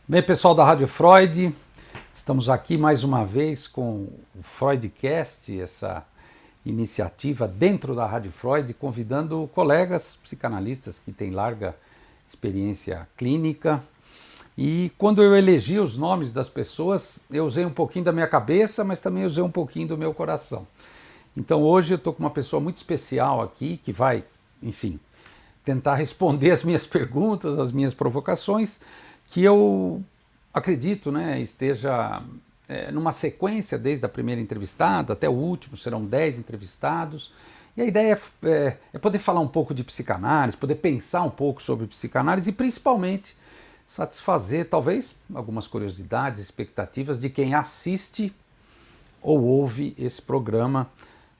Bem, pessoal da Rádio Freud, estamos aqui mais uma vez com o Freudcast, essa iniciativa dentro da Rádio Freud, convidando colegas psicanalistas que têm larga experiência clínica. E quando eu elegi os nomes das pessoas, eu usei um pouquinho da minha cabeça, mas também usei um pouquinho do meu coração. Então hoje eu estou com uma pessoa muito especial aqui, que vai, enfim, tentar responder as minhas perguntas, as minhas provocações, que eu acredito, esteja numa sequência desde a primeira entrevistada até o último, serão 10 entrevistados. E a ideia é poder falar um pouco de psicanálise, poder pensar um pouco sobre psicanálise e principalmente satisfazer talvez algumas curiosidades, expectativas de quem assiste ou ouve esse programa,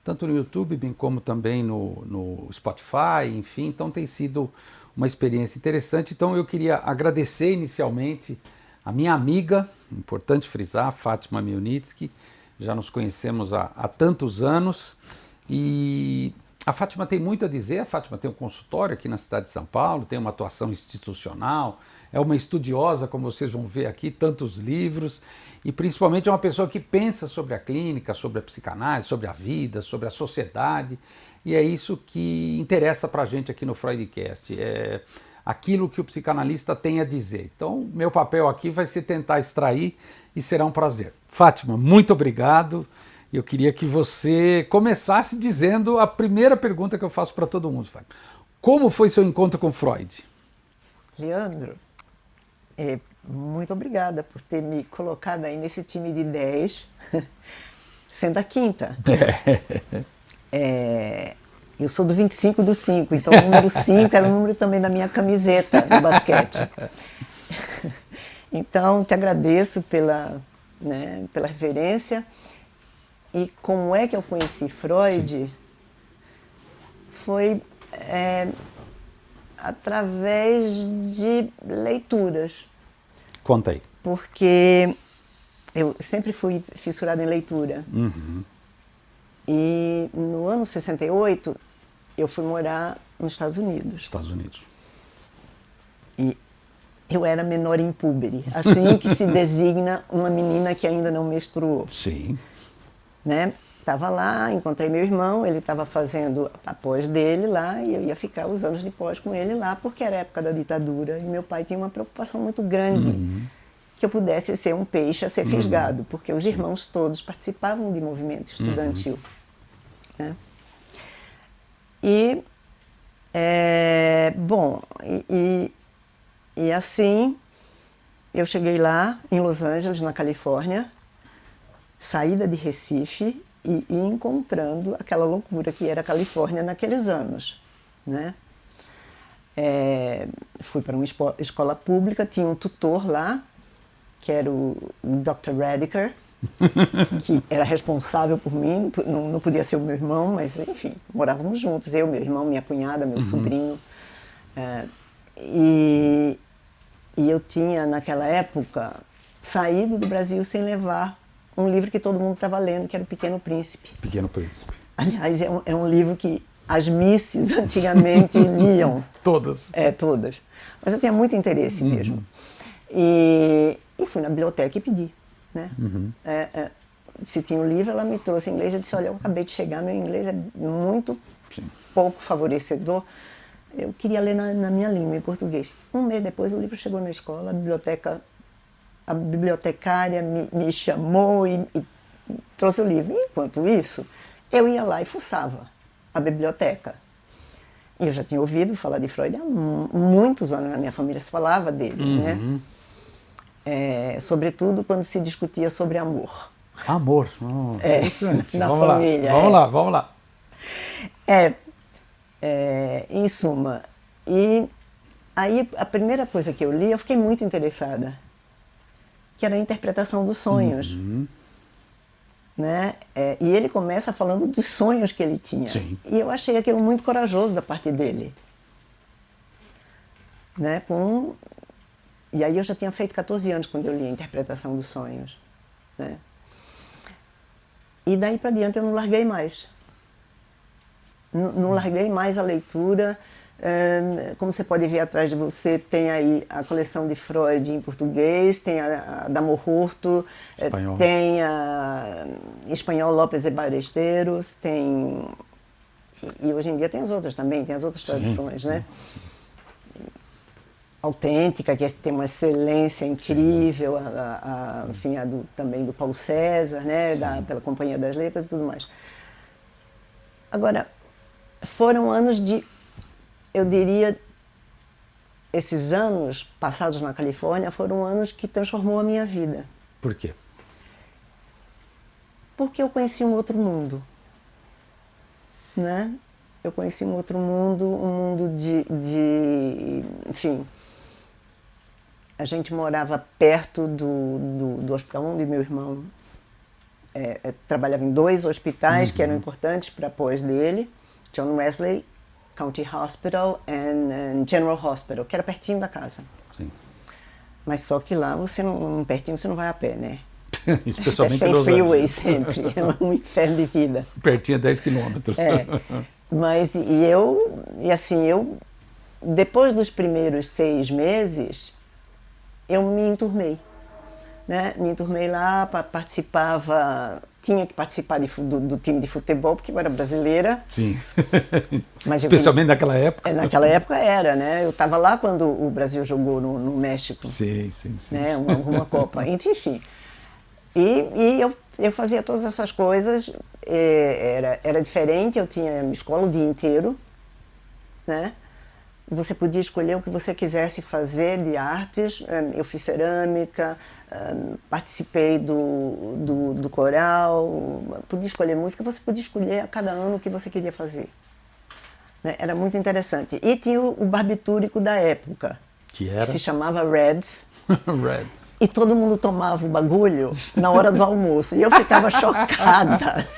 tanto no YouTube, bem como também no Spotify, enfim. Então tem sido uma experiência interessante. Então eu queria agradecer inicialmente a minha amiga, importante frisar, Fátima Mielnitsky. Já nos conhecemos há tantos anos e a Fátima tem muito a dizer. A Fátima tem um consultório aqui na cidade de São Paulo, tem uma atuação institucional, é uma estudiosa, como vocês vão ver aqui, tantos livros, e principalmente é uma pessoa que pensa sobre a clínica, sobre a psicanálise, sobre a vida, sobre a sociedade, e é isso que interessa para a gente aqui no Freudcast, é aquilo que o psicanalista tem a dizer. Então, meu papel aqui vai ser tentar extrair e será um prazer. Fátima, muito obrigado. Eu queria que você começasse dizendo a primeira pergunta que eu faço para todo mundo. Como foi seu encontro com Freud? Leandro, muito obrigada por ter me colocado aí nesse time de 10, sendo a quinta. Eu sou do 25 do 5, então o número 5 era o número também da minha camiseta do basquete. Então, te agradeço pela referência. E como é que eu conheci Freud? Sim. Foi através de leituras. Conta aí. Porque eu sempre fui fissurada em leitura. Uhum. E no ano 68, eu fui morar nos Estados Unidos. Estados Unidos. E eu era menor impúbere, assim que se designa uma menina que ainda não menstruou. Sim. Estava lá, encontrei meu irmão, ele estava fazendo a pós dele lá e eu ia ficar os anos de pós com ele lá, porque era a época da ditadura e meu pai tinha uma preocupação muito grande que eu pudesse ser um peixe a ser fisgado, porque os irmãos todos participavam de movimento estudantil. E assim eu cheguei lá em Los Angeles, na Califórnia, saída de Recife e encontrando aquela loucura que era a Califórnia naqueles anos. Fui para uma escola pública, tinha um tutor lá, que era o Dr. Radiker, que era responsável por mim, não podia ser o meu irmão, mas enfim, morávamos juntos, eu, meu irmão, minha cunhada, meu sobrinho. E eu tinha, naquela época, saído do Brasil sem levar um livro que todo mundo estava lendo, que era O Pequeno Príncipe. Pequeno Príncipe. Aliás, é um livro que as misses antigamente liam. Todas. Todas. Mas eu tinha muito interesse mesmo. E fui na biblioteca e pedi. Se tinha um livro, ela me trouxe em inglês. Eu disse, olha, eu acabei de chegar, meu inglês é muito pouco favorecedor. Eu queria ler na minha língua, em português. Um mês depois, o livro chegou na escola, a bibliotecária me chamou e trouxe o livro. E, enquanto isso, eu ia lá e fuçava a biblioteca. E eu já tinha ouvido falar de Freud há muitos anos, na minha família se falava dele, sobretudo quando se discutia sobre amor. Amor, interessante. Na vamos família. Lá, vamos lá. Em suma, e aí a primeira coisa que eu li, eu fiquei muito interessada, que era a interpretação dos sonhos. E ele começa falando dos sonhos que ele tinha. Sim. E eu achei aquilo muito corajoso da parte dele. E aí eu já tinha feito 14 anos quando eu li a interpretação dos sonhos. E daí para diante eu não larguei mais. Não larguei mais a leitura. Como você pode ver atrás de você, tem aí a coleção de Freud em português, tem a da Morhurto, tem a em espanhol López e Ballesteros, tem... E hoje em dia tem as outras também, tem as outras traduções, né? Autêntica, que tem uma excelência incrível, enfim, também do Paulo César, né? Pela Companhia das Letras e tudo mais. Agora, foram anos de, eu diria, esses anos passados na Califórnia foram anos que transformou a minha vida. Por quê? Porque eu conheci um outro mundo, né? Eu conheci um outro mundo, um mundo enfim, a gente morava perto do hospital onde meu irmão trabalhava em 2 hospitais que eram importantes para a pós dele, John Wesley County Hospital and General Hospital, que era pertinho da casa. Sim. Mas só que lá, pertinho você não vai a pé, né? Especialmente tem freeway sempre, é um inferno de vida. Pertinho 10 quilômetros. Mas, eu, depois dos primeiros 6 meses, eu me enturmei, né? Me enturmei lá, tinha que participar do time de futebol, porque eu era brasileira. Sim, mas especialmente naquela época. Naquela época era, né? Eu estava lá quando o Brasil jogou no México. Sim. Né? Uma Copa, enfim. E eu fazia todas essas coisas, era diferente, eu tinha escola o dia inteiro, né? Você podia escolher o que você quisesse fazer de artes, eu fiz cerâmica, participei do coral, podia escolher música, você podia escolher a cada ano o que você queria fazer. Né? Era muito interessante. E tinha o barbitúrico da época, que se chamava Reds. Reds. E todo mundo tomava o bagulho na hora do almoço. E eu ficava chocada.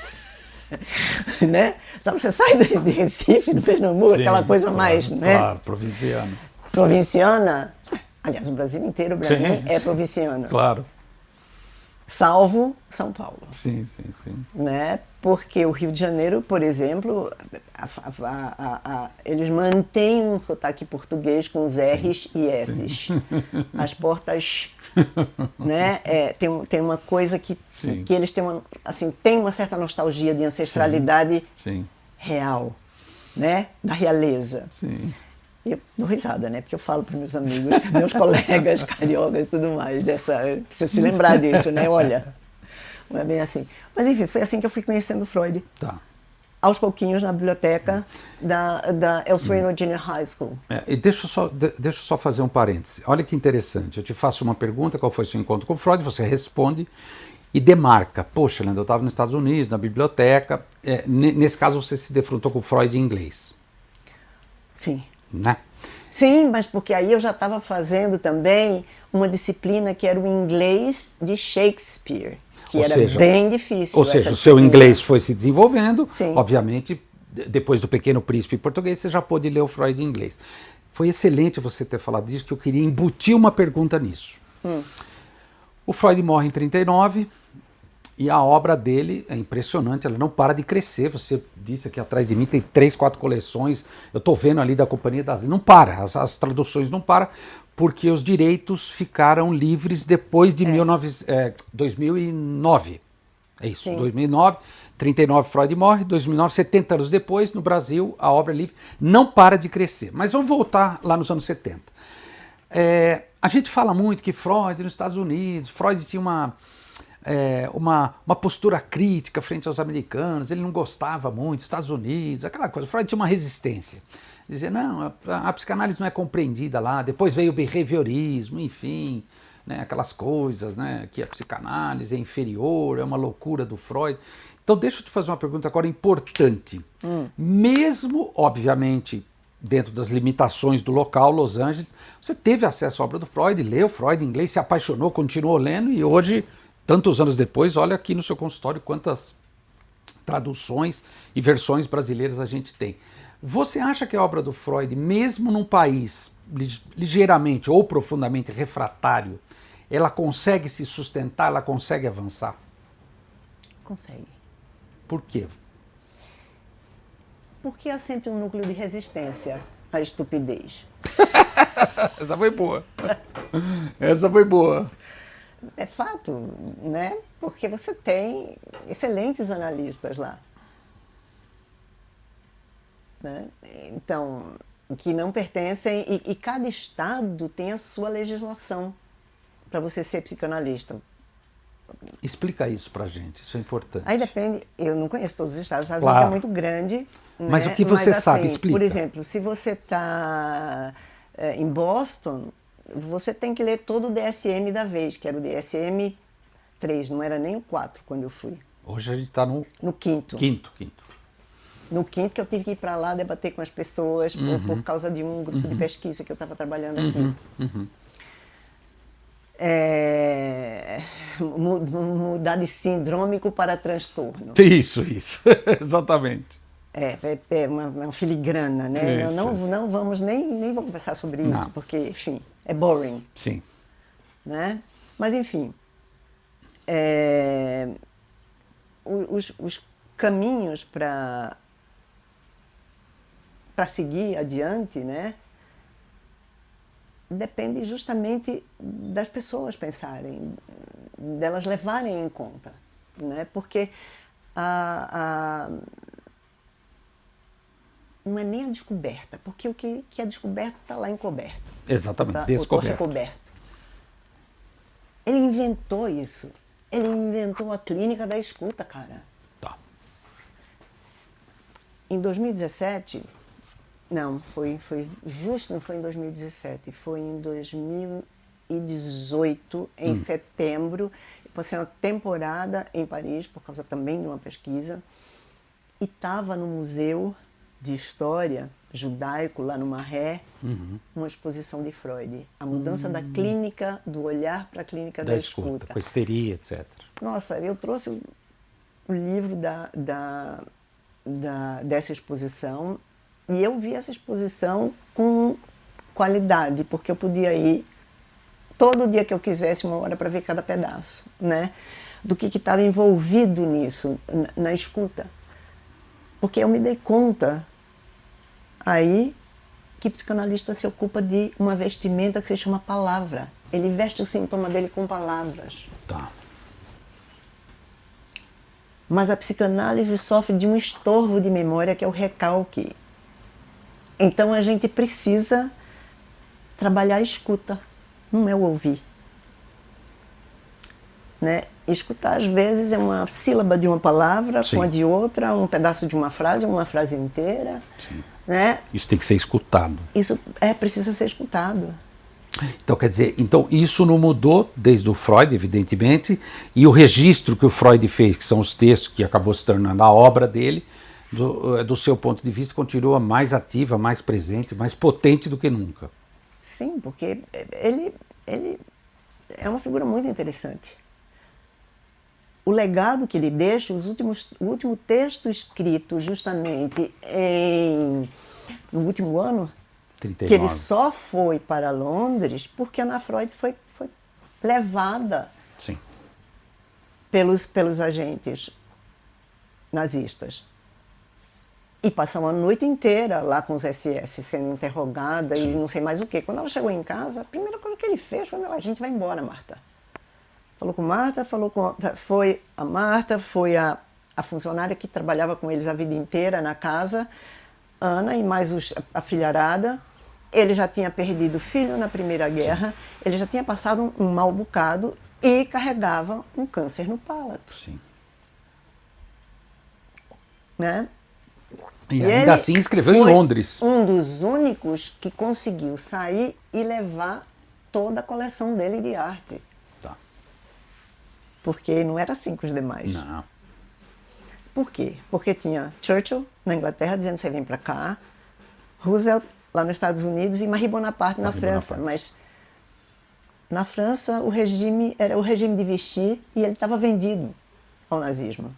Né? Sabe, você sai de Recife, do Pernambuco, aquela coisa mais... né? Claro, provinciana. Provinciana. Aliás, o Brasil inteiro, para mim, é provinciano. Claro. Salvo São Paulo. Sim. Né? Porque o Rio de Janeiro, por exemplo, eles mantêm um sotaque português com os R's e S's. As portas, né? Tem uma coisa que eles têm uma certa nostalgia de ancestralidade real, né? Da realeza. Sim. Eu dou risada, né? Porque eu falo para meus amigos, meus colegas cariocas e tudo mais, precisa se lembrar disso, né? Olha, não é bem assim. Mas enfim, foi assim que eu fui conhecendo Freud. Tá. Aos pouquinhos na biblioteca da El Sereno Junior High School. E deixa eu só fazer um parêntese. Olha que interessante, eu te faço uma pergunta, qual foi o seu encontro com Freud, você responde e demarca. Poxa, Leandro, eu estava nos Estados Unidos, na biblioteca, nesse caso você se defrontou com Freud em inglês. Sim. Né? Sim, mas porque aí eu já estava fazendo também uma disciplina que era o inglês de Shakespeare, que era bem difícil. Ou seja, o seu inglês foi se desenvolvendo, obviamente, depois do Pequeno Príncipe em português, você já pôde ler o Freud em inglês. Foi excelente você ter falado disso, que eu queria embutir uma pergunta nisso. O Freud morre em 1939, e a obra dele é impressionante, ela não para de crescer. Você disse aqui atrás de mim, tem 3, 4 coleções, eu estou vendo ali da Companhia das Letras, não para, as traduções não param, porque os direitos ficaram livres depois de 2009. É isso, 2009, 39 Freud morre, 2009, 70 anos depois, no Brasil, a obra é livre, não para de crescer. Mas vamos voltar lá nos anos 70. A gente fala muito que Freud, nos Estados Unidos, Freud tinha uma postura crítica frente aos americanos, ele não gostava muito dos Estados Unidos, aquela coisa. Freud tinha uma resistência. Dizia, não, a psicanálise não é compreendida lá, depois veio o behaviorismo, enfim, né, aquelas coisas, né, que a psicanálise é inferior, é uma loucura do Freud. Então deixa eu te fazer uma pergunta agora importante. Mesmo, obviamente, dentro das limitações do local, Los Angeles, você teve acesso à obra do Freud, leu Freud em inglês, se apaixonou, continuou lendo e hoje, tantos anos depois, olha aqui no seu consultório quantas traduções e versões brasileiras a gente tem. Você acha que a obra do Freud, mesmo num país ligeiramente ou profundamente refratário, ela consegue se sustentar, ela consegue avançar? Consegue. Por quê? Porque há sempre um núcleo de resistência. a estupidez. Essa foi boa. Essa foi boa. É fato, né? Porque você tem excelentes analistas lá. Né? Então, que não pertencem, e cada estado tem a sua legislação para você ser psicanalista. Explica isso pra gente, isso é importante. Aí depende, eu não conheço todos os estados, o Estados Claro. Unidos é muito grande. Né? Mas o que você sabe, explica. Por exemplo, se você está em Boston, você tem que ler todo o DSM da vez, que era o DSM-3, não era nem o 4 quando eu fui. Hoje a gente está no quinto. Quinto. No quinto, que eu tive que ir para lá debater com as pessoas por causa de um grupo de pesquisa que eu estava trabalhando aqui. Mudar de sindrômico para transtorno. Isso, exatamente. É uma filigrana, né? Isso, não vamos nem vamos conversar sobre isso, porque, enfim, é boring. Sim. Né? Mas, enfim, os caminhos para seguir adiante, né? Depende justamente das pessoas pensarem, delas levarem em conta, né? Porque não é nem a descoberta, porque o que é descoberto está lá encoberto. Exatamente, tá? descoberto. Recoberto. Ele inventou isso. Ele inventou a clínica da escuta, cara. Tá. Em 2017, não foi justo, não foi em 2017, foi em 2018, em setembro. Eu passei uma temporada em Paris, por causa também de uma pesquisa, e estava no Museu de História Judaico, lá no Marais, uma exposição de Freud. A mudança da clínica, do olhar para a clínica da escuta. Com a histeria, etc. Nossa, eu trouxe o livro dessa exposição e eu vi essa exposição com qualidade, porque eu podia ir todo dia que eu quisesse, 1 hora, para ver cada pedaço, né? Do que estava envolvido nisso, na escuta. Porque eu me dei conta aí que psicanalista se ocupa de uma vestimenta que se chama palavra. Ele veste o sintoma dele com palavras. Tá. Mas a psicanálise sofre de um estorvo de memória, que é o recalque. Então a gente precisa trabalhar a escuta, não é o ouvir. Né? Escutar, às vezes, é uma sílaba de uma palavra, Sim. com a de outra, um pedaço de uma frase inteira. Sim. Né? Isso tem que ser escutado. Isso precisa ser escutado. Então, quer dizer, isso não mudou desde o Freud, evidentemente, e o registro que o Freud fez, que são os textos que acabou se tornando a obra dele, do seu ponto de vista, continua mais ativa, mais presente, mais potente do que nunca. Sim, porque ele é uma figura muito interessante. O legado que ele deixa, o último texto escrito justamente no último ano, 39. que ele só foi para Londres porque Ana Freud foi levada Sim. pelos agentes nazistas. E passou a noite inteira lá com os SS, sendo interrogada. Sim. E não sei mais o quê. Quando ela chegou em casa, a primeira coisa que ele fez foi: a gente vai embora, Marta. Falou com Marta, foi a Marta, foi a funcionária que trabalhava com eles a vida inteira na casa, Ana, e mais a filharada. Ele já tinha perdido o filho na Primeira Guerra, sim, ele já tinha passado um mau bocado e carregava um câncer no palato. Sim. Né? E ainda assim escreveu em Londres. Um dos únicos que conseguiu sair e levar toda a coleção dele de arte. Tá. Porque não era assim com os demais. Não. Por quê? Porque tinha Churchill na Inglaterra dizendo: você vem para cá, Roosevelt lá nos Estados Unidos e Marie Bonaparte na França. Mas na França o regime era o regime de Vichy e ele estava vendido ao nazismo.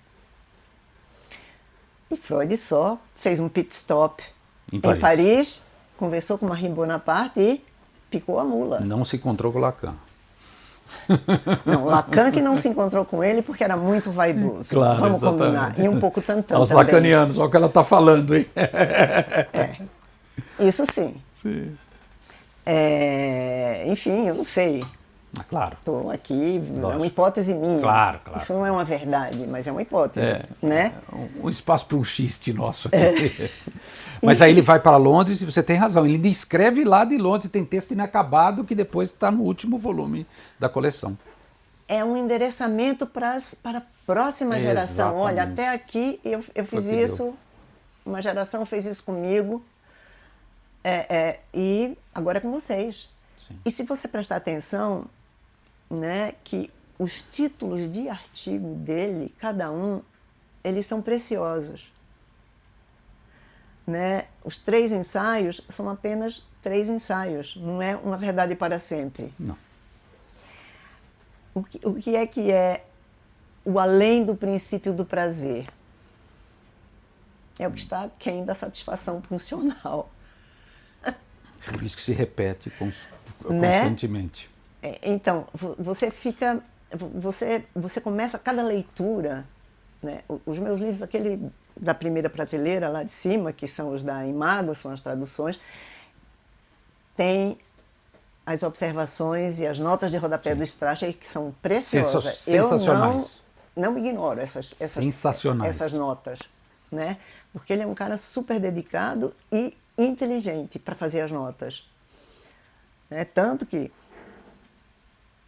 E Freud só fez um pit stop em Paris, conversou com Marie Bonaparte e picou a mula. Não se encontrou com Lacan. Não, Lacan que não se encontrou com ele porque era muito vaidoso. Claro, vamos exatamente. combinar. E um pouco tantão Os também. lacanianos, olha o que ela está falando, hein? Isso sim. Sim. Enfim, eu não sei. Claro. Estou aqui, Lógico. é uma hipótese minha. Claro, claro. Isso não é uma verdade, mas é uma hipótese, né? Um espaço para um xiste nosso aqui. Mas aí ele vai para Londres e você tem razão. Ele ainda escreve lá de Londres, tem texto inacabado que depois está no último volume da coleção. É um endereçamento para a próxima geração. Exatamente. Olha, até aqui eu fiz isso, uma geração fez isso comigo, e agora é com vocês. Sim. E se você prestar atenção, né, que os títulos de artigo dele, cada um, eles são preciosos. Né? Os 3 ensaios são apenas 3 ensaios, não é uma verdade para sempre. Não. O que é o além do princípio do prazer? É o que está aquém da satisfação funcional. Por isso que se repete Né? constantemente. Então, você começa cada leitura, né? Os meus livros, aquele da primeira prateleira lá de cima, que são os da Imago, são as traduções, tem as observações e as notas de rodapé do Strasser, que são preciosas. Sensacionais. Eu não ignoro essas notas, né? Porque ele é um cara super dedicado e inteligente para fazer as notas. Né? Tanto que,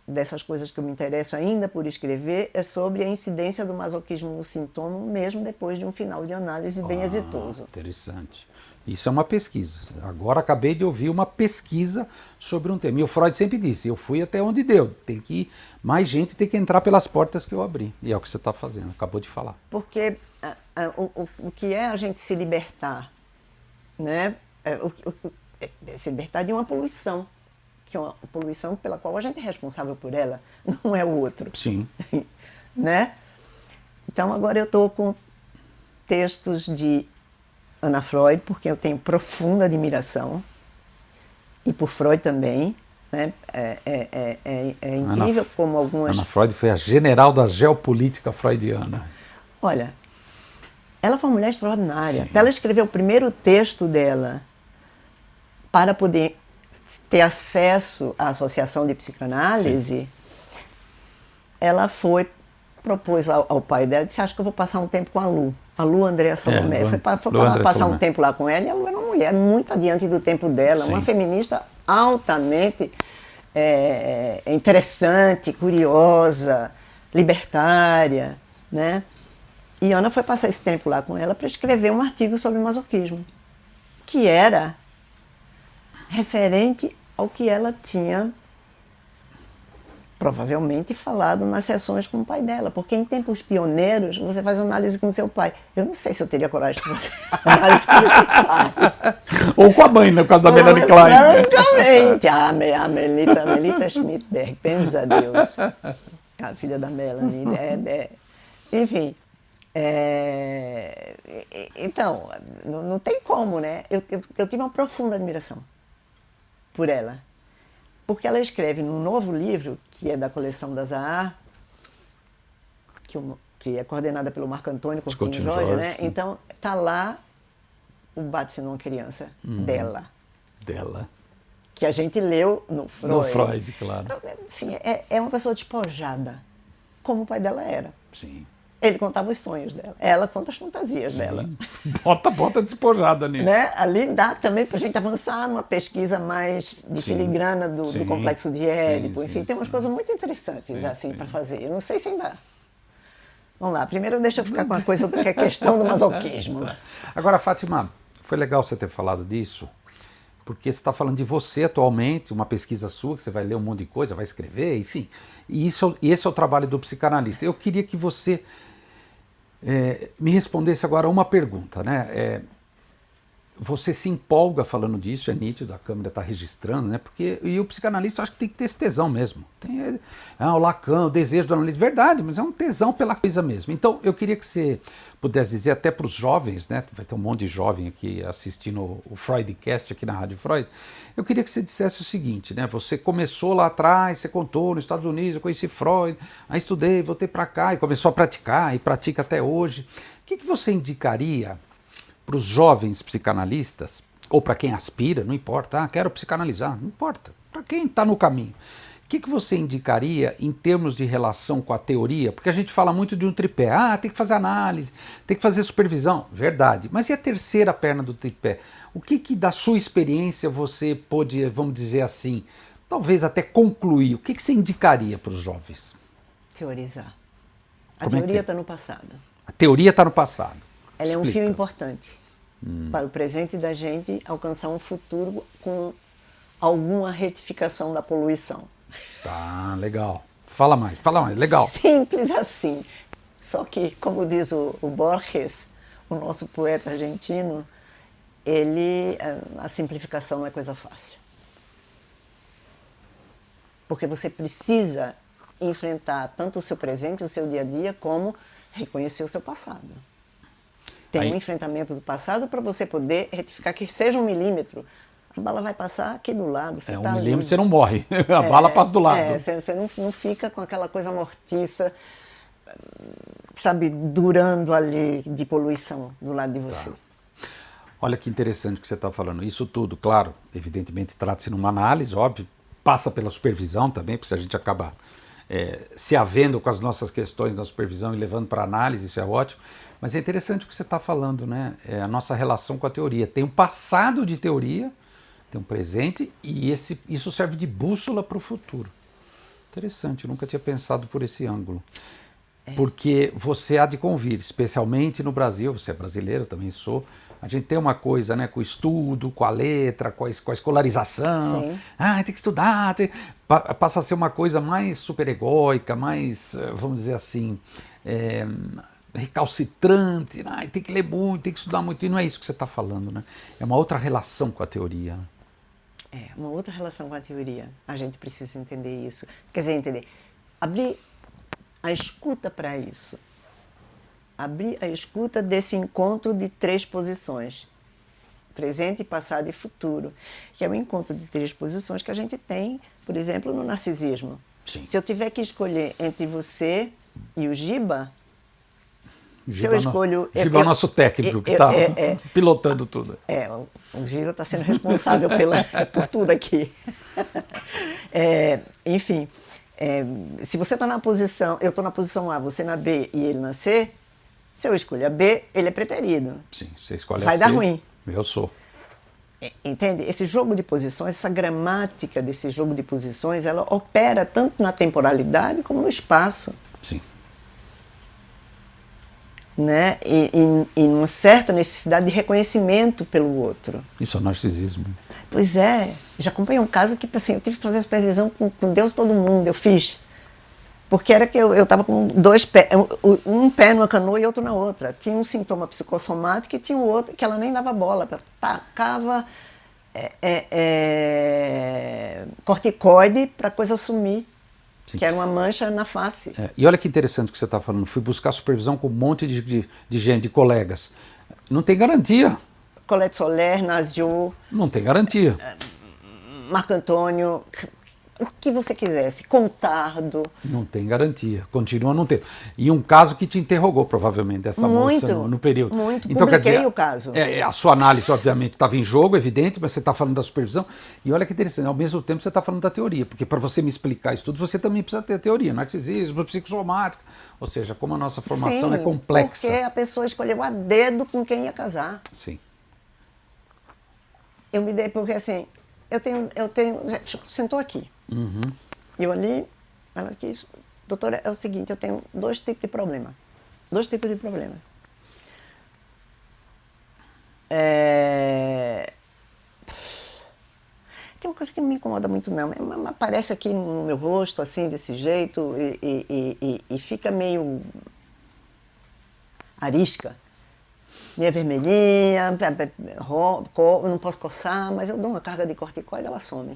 dessas coisas que eu me interesso ainda por escrever, é sobre a incidência do masoquismo no sintoma, mesmo depois de um final de análise bem exitoso. Interessante. Isso é uma pesquisa. Agora acabei de ouvir uma pesquisa sobre um tema. E o Freud sempre disse, eu fui até onde deu. Tem que ir, mais gente tem que entrar pelas portas que eu abri. E é o que você está fazendo, acabou de falar. Porque o que é a gente se libertar? Né? Se libertar de uma poluição. Que é uma poluição pela qual a gente é responsável por ela, não é o outro. Sim. Né? Então agora eu estou com textos de Anna Freud, porque eu tenho profunda admiração, e por Freud também. Né? É incrível como algumas... Anna Freud foi a general da geopolítica freudiana. Olha, ela foi uma mulher extraordinária. Sim. Ela escreveu o primeiro texto dela para poder ter acesso à Associação de Psicanálise. Sim. Ela propôs ao pai dela, disse, acho que eu vou passar um tempo com a Lu Andréa Salomé. Foi para passar um tempo lá com ela, e a Lu era uma mulher muito adiante do tempo dela, sim, uma feminista altamente interessante, curiosa, libertária, né? E Ana foi passar esse tempo lá com ela para escrever um artigo sobre masoquismo, que era referente ao que ela tinha provavelmente falado nas sessões com o pai dela, porque em tempos pioneiros você faz análise com seu pai. Eu não sei se eu teria coragem de fazer análise com meu pai. Ou com a mãe, no caso da Melanie Klein. Francamente, a Melita Schmidberg, pensa a Deus, a filha da Melanie, enfim. Então, não tem como, né? Eu tive uma profunda admiração por ela, porque ela escreve num novo livro, que é da coleção da Zahar, que é coordenada pelo Marco Antônio Coutinho Jorge, né? Então, tá lá o Bate-se numa Criança, dela. Que a gente leu no Freud. No Freud, claro. Sim, é uma pessoa despojada, como o pai dela era. Sim. Ele contava os sonhos dela, ela conta as fantasias dela. Bota despojada nisso. Né? Ali dá também para a gente avançar numa pesquisa mais de filigrana do complexo de Édipo. Enfim, tem umas coisas muito interessantes assim para fazer. Eu não sei se ainda... Vamos lá, primeiro deixa eu ficar com a coisa que é a questão do masoquismo. Agora, Fátima, foi legal você ter falado disso, porque você está falando de você atualmente, uma pesquisa sua, que você vai ler um monte de coisa, vai escrever, enfim. E esse é o trabalho do psicanalista. Eu queria que você me respondesse agora uma pergunta, né? Você se empolga falando disso, é nítido, a câmera está registrando, né? E o psicanalista, eu acho que tem que ter esse tesão mesmo. O Lacan, o desejo do analista, verdade, mas é um tesão pela coisa mesmo. Então, eu queria que você pudesse dizer até para os jovens, né? Vai ter um monte de jovem aqui assistindo o Freudcast aqui na Rádio Freud. Eu queria que você dissesse o seguinte, né? Você começou lá atrás, você contou nos Estados Unidos, eu conheci Freud, aí estudei, voltei para cá e começou a praticar e pratica até hoje. O que você indicaria para os jovens psicanalistas ou para quem aspira, não importa, quero psicanalizar, não importa, para quem está no caminho. O que você indicaria em termos de relação com a teoria? Porque a gente fala muito de um tripé. Tem que fazer análise, tem que fazer supervisão. Verdade. Mas e a terceira perna do tripé? O que da sua experiência você pôde, vamos dizer assim, talvez até concluir? O que você indicaria para os jovens? Teorizar. A Como teoria está no passado. A teoria está no passado. Ela Explica. é um fio importante para o presente da gente alcançar um futuro com alguma retificação da poluição. Tá, legal. Fala mais, legal. Simples assim. Só que, como diz o Borges, o nosso poeta argentino, a simplificação não é coisa fácil. Porque você precisa enfrentar tanto o seu presente, o seu dia a dia, como reconhecer o seu passado. Tem um enfrentamento do passado para você poder retificar, que seja 1 milímetro. A bala vai passar aqui do lado. Você 1 tá milímetro você não morre, a bala passa do lado. Você não fica com aquela coisa mortiça, sabe, durando ali de poluição do lado de você. Tá. Olha que interessante que você está falando. Isso tudo, claro, evidentemente trata-se numa análise, óbvio, passa pela supervisão também, porque se a gente acaba se havendo com as nossas questões da supervisão e levando para análise, isso é ótimo. Mas é interessante o que você está falando, né? A nossa relação com a teoria. Tem um passado de teoria, tem um presente e isso serve de bússola para o futuro. Interessante, eu nunca tinha pensado por esse ângulo. Porque você há de convir, especialmente no Brasil, você é brasileiro, eu também sou, a gente tem uma coisa, né, com o estudo, com a letra, com a escolarização. Sim. Tem que estudar, passa a ser uma coisa mais superegóica, mais, vamos dizer assim, recalcitrante, tem que ler muito, tem que estudar muito, e não é isso que você está falando, né? É uma outra relação com a teoria. Uma outra relação com a teoria. A gente precisa entender isso. Quer dizer, abrir a escuta para isso. Abrir a escuta desse encontro de 3 posições. Presente, passado e futuro. Que é o encontro de 3 posições que a gente tem, por exemplo, no narcisismo. Sim. Se eu tiver que escolher entre você e o Giba, Giba se eu escolho... Giba é o nosso técnico que está pilotando tudo. O Giba está sendo responsável por tudo aqui. Enfim, se você está na posição, eu estou na posição A, você na B e ele na C, se eu escolher a B, ele é preterido. Sim, você escolhe Vai a C. dar ruim. Eu sou. Entende? Esse jogo de posições, essa gramática desse jogo de posições, ela opera tanto na temporalidade como no espaço. Sim. Né? E uma certa necessidade de reconhecimento pelo outro. Isso é narcisismo. Pois é, já acompanhei um caso que assim, eu tive que fazer a supervisão com Deus e todo mundo, eu fiz. Porque era que eu estava com 2 pés, um pé numa canoa e outro na outra. Tinha um sintoma psicossomático e tinha o outro que ela nem dava bola, tacava corticoide para a coisa sumir. Sim. Que era uma mancha na face. E olha que interessante o que você está falando. Fui buscar supervisão com um monte de gente, de colegas. Não tem garantia. Colette Soler, Nazio. Não tem garantia. Marco Antônio, o que você quisesse. Contardo. Não tem garantia. Continua não tendo. E um caso que te interrogou, provavelmente, essa moça no período. Muito, então, publiquei quer dizer, o caso. A sua análise, obviamente, estava em jogo, evidente, mas você está falando da supervisão. E olha que interessante, ao mesmo tempo você está falando da teoria, porque para você me explicar isso tudo, você também precisa ter teoria, narcisismo, psicossomática. Ou seja, como a nossa formação é complexa. Porque a pessoa escolheu a dedo com quem ia casar. Sim. Eu me dei, porque assim, eu tenho sentou aqui. Uhum. Eu ali, ela quis, doutora, é o seguinte, eu tenho 2 tipos de problema. 2 tipos de problema. Tem uma coisa que não me incomoda muito não, aparece aqui no meu rosto, assim, desse jeito, e fica meio arisca. Minha vermelhinha, eu não posso coçar, mas eu dou uma carga de corticoide e ela some.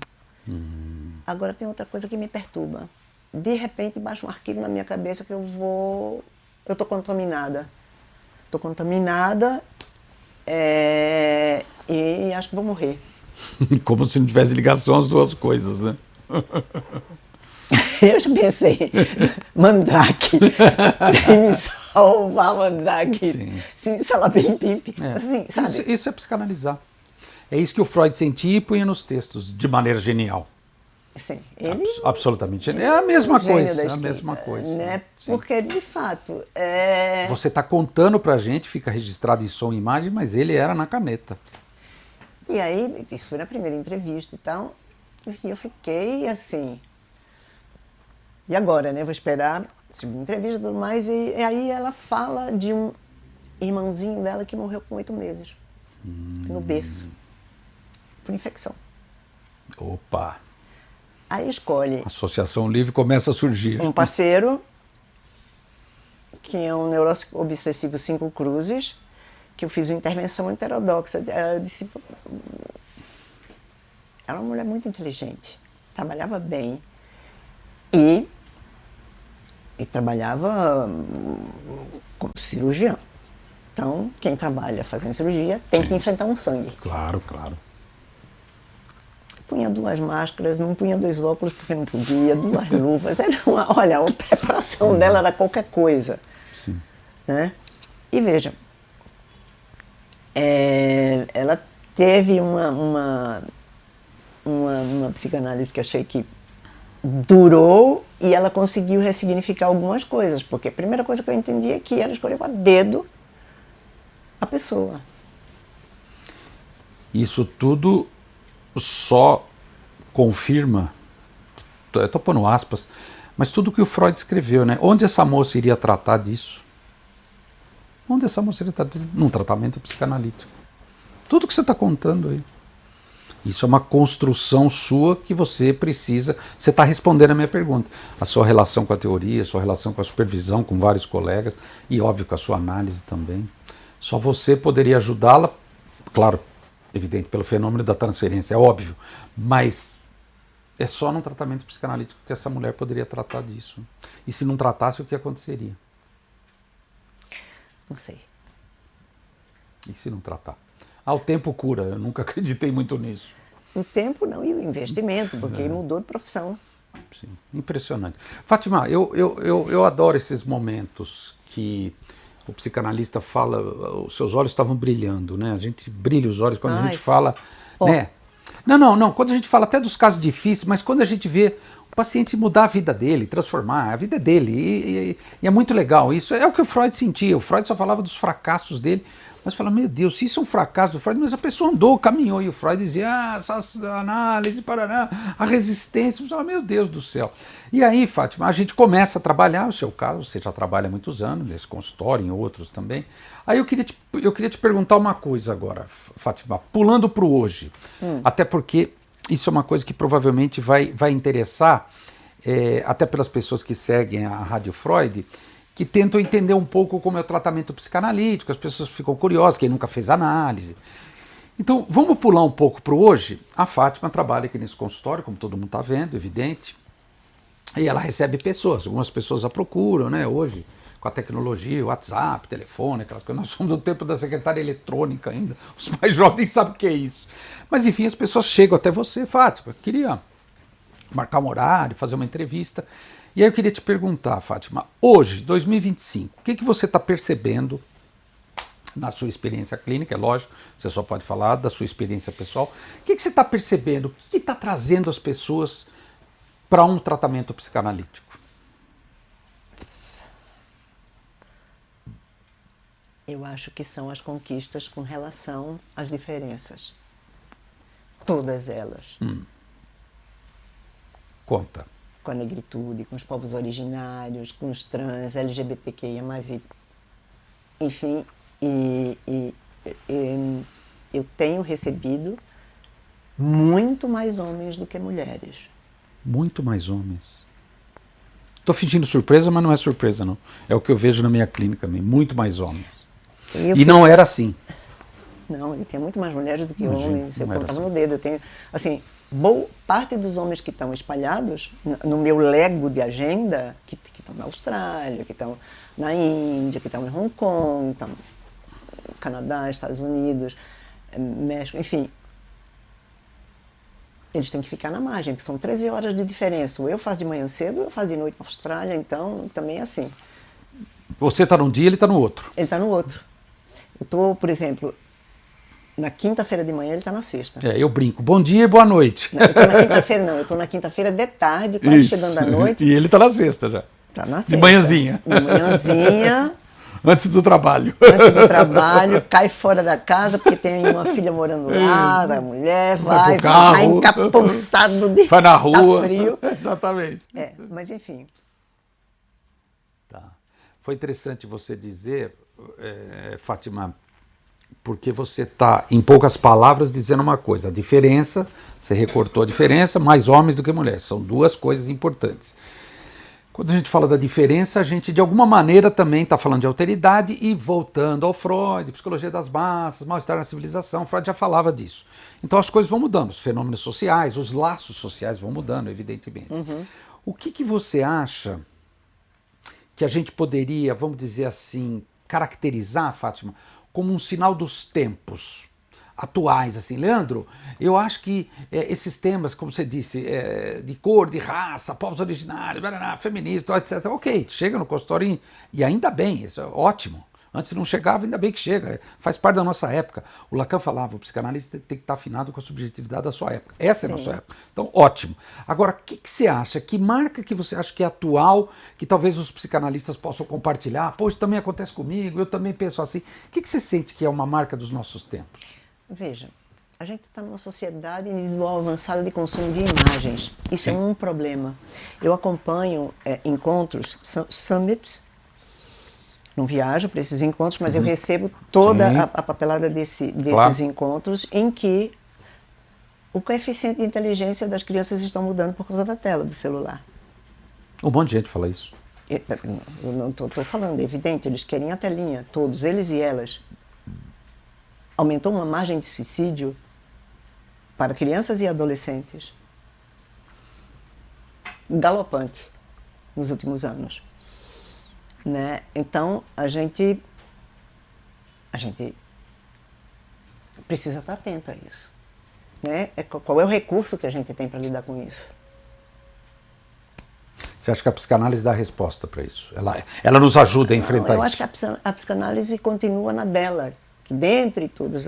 Agora tem outra coisa que me perturba. De repente baixa um arquivo na minha cabeça que eu estou contaminada. Estou contaminada e acho que vou morrer. Como se não tivesse ligação as duas coisas, né? Eu já pensei, Mandrake, vem me salvar, Mandrake. Sim, salabim, pim, assim, sabe? Isso é psicanalizar. É isso que o Freud sentia e punha nos textos, de maneira genial. Sim, ele Absolutamente genial. É a mesma gênio coisa, da é a escrita, mesma coisa. né? Sim. Porque, de fato, Você está contando pra gente, fica registrado em som e imagem, mas ele era na caneta. E aí, isso foi na primeira entrevista e tal, e eu fiquei assim... E agora, né? Vou esperar a segunda entrevista e tudo mais, e aí ela fala de um irmãozinho dela que morreu com 8 meses, no berço, por infecção. Opa! Aí escolhe A Associação Livre começa a surgir. um parceiro, que é um neurótico obsessivo 5 cruzes, que eu fiz uma intervenção heterodoxa. Ela disse, era uma mulher muito inteligente, trabalhava bem e trabalhava como cirurgião. Então, quem trabalha fazendo cirurgia tem que enfrentar um sangue. Claro, claro. Punha 2 máscaras, não punha 2 óculos porque não podia, 2 luvas. Olha, a preparação dela era qualquer coisa. Sim. Né? E veja, ela teve uma psicanálise que eu achei que durou e ela conseguiu ressignificar algumas coisas, porque a primeira coisa que eu entendi é que ela escolheu a dedo a pessoa. Isso tudo só confirma, eu estou pondo aspas, mas tudo que o Freud escreveu, né? Onde essa moça iria tratar disso? Onde essa moça iria tratar disso? Num tratamento psicanalítico. Tudo que você está contando aí. Isso é uma construção sua que você precisa... Você está respondendo a minha pergunta. A sua relação com a teoria, a sua relação com a supervisão, com vários colegas, e óbvio com a sua análise também. Só você poderia ajudá-la, claro, evidente, pelo fenômeno da transferência, é óbvio, mas é só num tratamento psicanalítico que essa mulher poderia tratar disso. E se não tratasse, o que aconteceria? Não sei. E se não tratar? O tempo cura, eu nunca acreditei muito nisso. O tempo não e o investimento, porque mudou de profissão. Sim, impressionante. Fátima, eu adoro esses momentos que o psicanalista fala, os seus olhos estavam brilhando, né? A gente brilha os olhos quando a gente fala, né? Não, quando a gente fala até dos casos difíceis, mas quando a gente vê o paciente mudar a vida dele, transformar, a vida é dele, e é muito legal. Isso é o que o Freud sentia. O Freud só falava dos fracassos dele, mas fala, meu Deus, se isso é um fracasso do Freud, mas a pessoa andou, caminhou, e o Freud dizia, essas análises, paraná, a resistência, fala, meu Deus do céu. E aí, Fátima, a gente começa a trabalhar, o seu caso, você já trabalha há muitos anos, nesse consultório, em outros também. Aí eu queria te perguntar uma coisa agora, Fátima, pulando para o hoje, até porque isso é uma coisa que provavelmente vai interessar, até pelas pessoas que seguem a Rádio Freud, que tentam entender um pouco como é o tratamento psicanalítico, as pessoas ficam curiosas, quem nunca fez análise. Então, vamos pular um pouco para o hoje. A Fátima trabalha aqui nesse consultório, como todo mundo está vendo, evidente, e ela recebe pessoas, algumas pessoas a procuram, né, hoje, com a tecnologia, WhatsApp, telefone, aquelas coisas. Nós somos do tempo da secretária eletrônica ainda, os mais jovens sabem o que é isso. Mas enfim, as pessoas chegam até você, Fátima, queria marcar um horário, fazer uma entrevista. E aí eu queria te perguntar, Fátima, hoje, 2025, o que você está percebendo na sua experiência clínica? É lógico, você só pode falar da sua experiência pessoal. O que você está percebendo? O que está trazendo as pessoas para um tratamento psicanalítico? Eu acho que são as conquistas com relação às diferenças. Todas elas. Conta. Com a negritude, com os povos originários, com os trans, LGBTQIA+, enfim, eu tenho recebido muito mais homens do que mulheres. Muito mais homens. Estou fingindo surpresa, mas não é surpresa não. É o que eu vejo na minha clínica também, muito mais homens. E não era assim. Não, eu tinha muito mais mulheres do que Imagina, homens, eu não era contava assim. no dedo. Eu tenho, assim, boa parte dos homens que estão espalhados no meu lego de agenda, que estão na Austrália, que estão na Índia, que estão em Hong Kong, estão no Canadá, Estados Unidos, México, enfim, eles têm que ficar na margem, porque são 13 horas de diferença. Ou eu faço de manhã cedo, ou eu faço de noite na Austrália, então também é assim. Você está num dia, ele está no outro. Ele está no outro. Eu estou, por exemplo, Na quinta-feira de manhã ele está na sexta. Eu brinco. Bom dia e boa noite. Não, eu estou na quinta-feira não, eu estou na quinta-feira de tarde, quase chegando à noite. E ele está na sexta já. Está na sexta. De manhãzinha. De manhãzinha. Antes do trabalho. Antes do trabalho, cai fora da casa, porque tem uma filha morando lá, a mulher vai encapuçado de vai na rua. Tá frio. Exatamente. Mas enfim. Tá. Foi interessante você dizer, Fátima, porque você está, em poucas palavras, dizendo uma coisa. A diferença, você recortou a diferença, mais homens do que mulheres. São duas coisas importantes. Quando a gente fala da diferença, a gente de alguma maneira também está falando de alteridade e voltando ao Freud, psicologia das massas, mal-estar na civilização, Freud já falava disso. Então as coisas vão mudando, os fenômenos sociais, os laços sociais vão mudando, evidentemente. O que você acha que a gente poderia, vamos dizer assim, caracterizar, Fátima, como um sinal dos tempos atuais, assim, Leandro, eu acho que esses temas, como você disse, de cor, de raça, povos originários, feminista, etc. Ok, chega no consultório e ainda bem, isso é ótimo. Antes não chegava, ainda bem que chega, faz parte da nossa época. O Lacan falava, o psicanalista tem que estar afinado com a subjetividade da sua época. Essa é a nossa época. Então, ótimo. Agora, o que você acha? Que marca que você acha que é atual, que talvez os psicanalistas possam compartilhar? Pô, isso também acontece comigo, eu também penso assim. O que você sente que é uma marca dos nossos tempos? Veja, a gente está numa sociedade individual avançada de consumo de imagens. Isso é um problema. Eu acompanho encontros, summits, não viajo para esses encontros, mas eu recebo toda a papelada desses encontros em que o coeficiente de inteligência das crianças está mudando por causa da tela do celular. Um monte de gente fala isso. Eu não estou falando, é evidente, eles querem a telinha, todos, eles e elas. Aumentou uma margem de suicídio para crianças e adolescentes galopante nos últimos anos, né? Então a gente precisa estar atento a isso, né? Qual é o recurso que a gente tem para lidar com isso? Você acha que a psicanálise dá a resposta para isso? Ela nos ajuda a enfrentar isso? Eu acho que a psicanálise continua na dela. Que dentre todas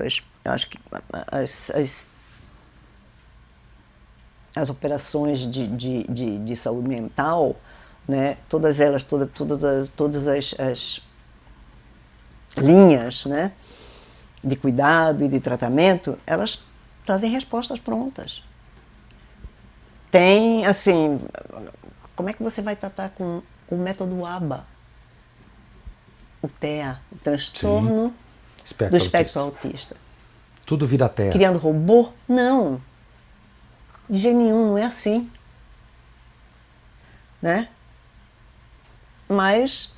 as operações de saúde mental, né, todas as linhas, né, de cuidado e de tratamento, elas trazem respostas prontas. Tem, assim, como é que você vai tratar com o método ABA? O TEA, o transtorno do espectro autista. Tudo vira terra. Criando robô? Não. De jeito nenhum, não é assim. Né? Mas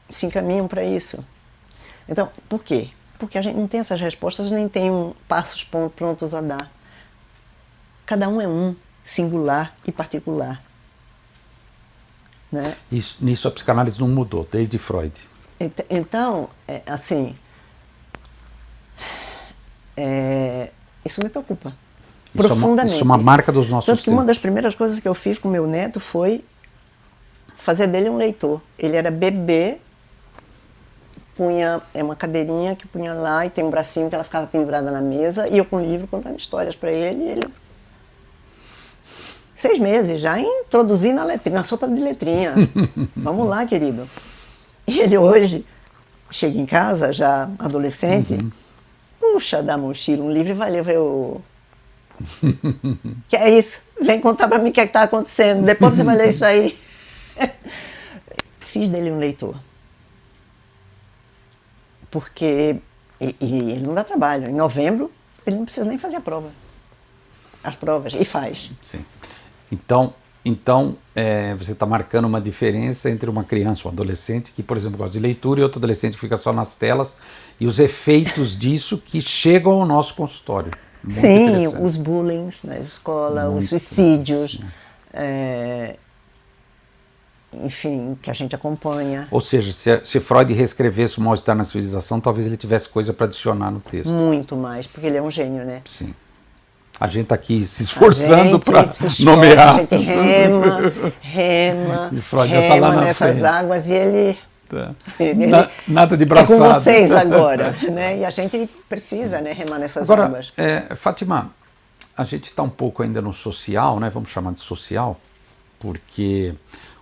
se encaminham para isso. Então, por quê? Porque a gente não tem essas respostas, nem tem passos prontos a dar. Cada um é singular e particular. Né? Nisso a psicanálise não mudou, desde Freud. Então, isso me preocupa profundamente. Isso é uma marca dos nossos tempos. Tanto que uma das primeiras coisas que eu fiz com meu neto foi fazer dele um leitor. Ele era bebê, punha uma cadeirinha que punha lá e tem um bracinho que ela ficava pendurada na mesa e eu com o livro contando histórias para ele. E ele 6 meses já introduzindo na sopa de letrinha. Vamos lá, querido. E ele hoje chega em casa, já adolescente, puxa da mochila um livro e vai ler o... Que é isso? Vem contar para mim o que é que está acontecendo. Depois você vai ler isso aí. Fiz dele um leitor. Porque ele não dá trabalho. Em novembro, ele não precisa nem fazer as provas, e faz. Sim. Então você está marcando uma diferença entre uma criança, um adolescente que, por exemplo, gosta de leitura e outro adolescente que fica só nas telas e os efeitos disso que chegam ao nosso consultório. Muito Sim, os bullying na escola, os suicídios, enfim, que a gente acompanha. Ou seja, se Freud reescrevesse o Mal-Estar na Civilização, talvez ele tivesse coisa para adicionar no texto. Muito mais, porque ele é um gênio, né? Sim. A gente está aqui se esforçando para nomear. A gente rema e Freud já tá lá na nessas frente. águas e ele Tá. Nada de braçada. É com vocês agora, né? E a gente precisa, né, remar nessas águas. Fátima, a gente está um pouco ainda no social, né? Vamos chamar de social, porque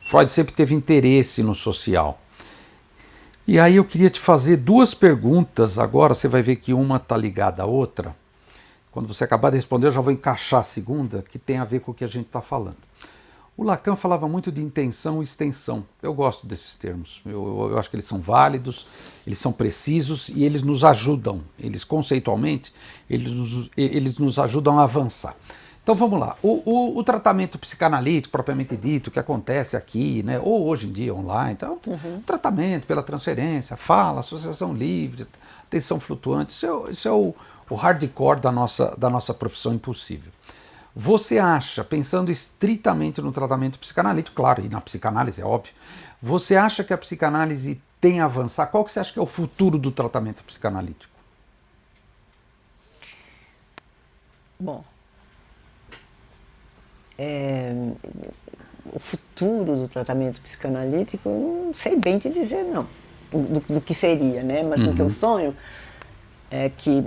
Freud sempre teve interesse no social. E aí eu queria te fazer duas perguntas agora, você vai ver que uma está ligada à outra. Quando você acabar de responder, eu já vou encaixar a segunda, que tem a ver com o que a gente está falando. O Lacan falava muito de intenção e extensão. Eu gosto desses termos. Eu acho que eles são válidos, eles são precisos e eles nos ajudam. Eles, conceitualmente, eles nos ajudam a avançar. Então vamos lá. O tratamento psicanalítico, propriamente dito, que acontece aqui, né, ou hoje em dia online, então, tratamento pela transferência, fala, associação livre, atenção flutuante, isso é o hardcore da nossa profissão impossível. Você acha, pensando estritamente no tratamento psicanalítico, claro, e na psicanálise é óbvio, você acha que a psicanálise tem a avançar? Qual que você acha que é o futuro do tratamento psicanalítico? Bom, o futuro do tratamento psicanalítico, eu não sei bem te dizer, não, do que seria, né? Mas o que eu sonho é que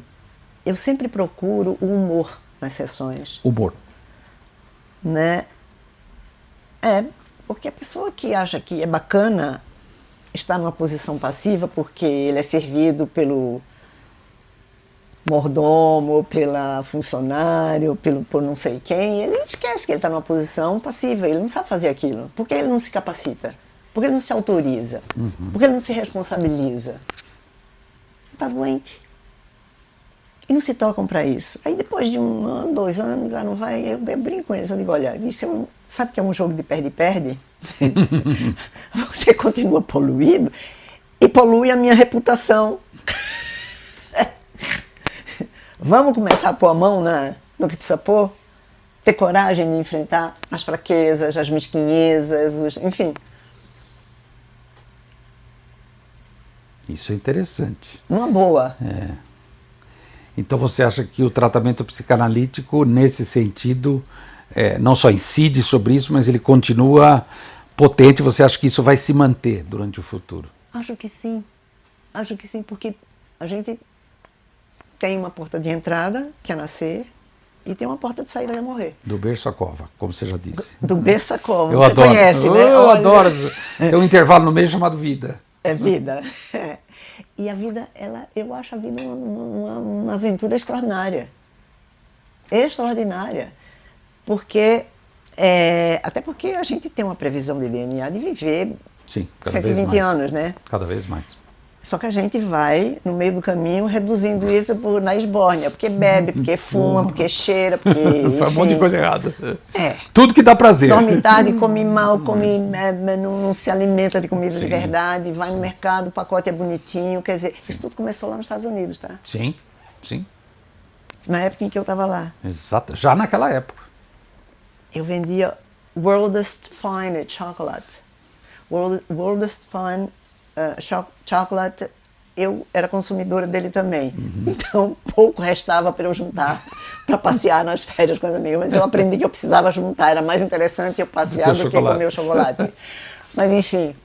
eu sempre procuro o humor nas sessões. Humor. Né? Porque a pessoa que acha que é bacana estar numa posição passiva porque ele é servido pelo mordomo, pela funcionário, por não sei quem, ele esquece que ele está numa posição passiva, ele não sabe fazer aquilo. Por que ele não se capacita? Por que ele não se autoriza? Por que ele não se responsabiliza? Está doente. E não se tocam para isso. Aí depois de 1 ano, 2 anos, já não vai, eu brinco com eles, eu digo, olha, isso sabe que é um jogo de perde-perde? Você continua poluído e polui a minha reputação. Vamos começar a pôr a mão no que precisa pôr? Ter coragem de enfrentar as fraquezas, as mesquinhezas, enfim. Isso é interessante. Uma boa. Então você acha que o tratamento psicanalítico, nesse sentido, não só incide sobre isso, mas ele continua potente? Você acha que isso vai se manter durante o futuro? Acho que sim, porque a gente tem uma porta de entrada, que é nascer, e tem uma porta de saída, que é morrer. Do berço à cova, como você já disse. Do berço à cova, você adoro. Conhece, né? Eu adoro. Tem um intervalo no meio chamado vida. É vida. E a vida, eu acho a vida uma aventura extraordinária. Extraordinária. Porque, até porque a gente tem uma previsão de DNA de viver 120 anos, né? Cada vez mais. Só que a gente vai, no meio do caminho, reduzindo isso na esbórnia. Porque bebe, porque fuma, porque cheira, porque... Faz um monte de coisa errada. É. Tudo que dá prazer. Dorme tarde, come mal, não se alimenta de comida de verdade, vai no mercado, o pacote é bonitinho. Quer dizer, isso tudo começou lá nos Estados Unidos, tá? Sim, sim. Na época em que eu estava lá. Exato, já naquela época. Eu vendia World's Fine Chocolate. World's Fine Chocolate, eu era consumidora dele também. Então, pouco restava para eu juntar para passear nas férias com as amigas. Mas eu aprendi que eu precisava juntar. Era mais interessante eu passear do que comer o chocolate. Mas, enfim,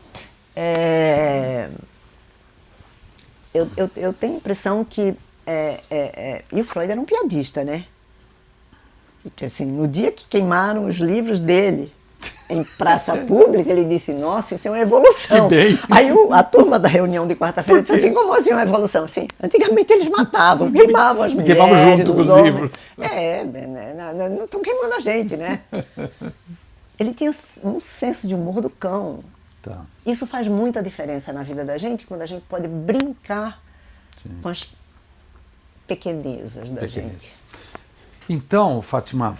eu tenho a impressão que... e o Freud era um piadista, né? E, assim, no dia que queimaram os livros dele em praça pública, ele disse, nossa, isso é uma evolução. Aí a turma da reunião de quarta-feira disse assim, como assim uma evolução? Assim, antigamente eles matavam, queimavam as mulheres, queimavam junto com os livros. Não estão queimando a gente, né? Ele tinha um senso de humor do cão. Tá. Isso faz muita diferença na vida da gente, quando a gente pode brincar com as pequenezas da gente. Então, Fátima,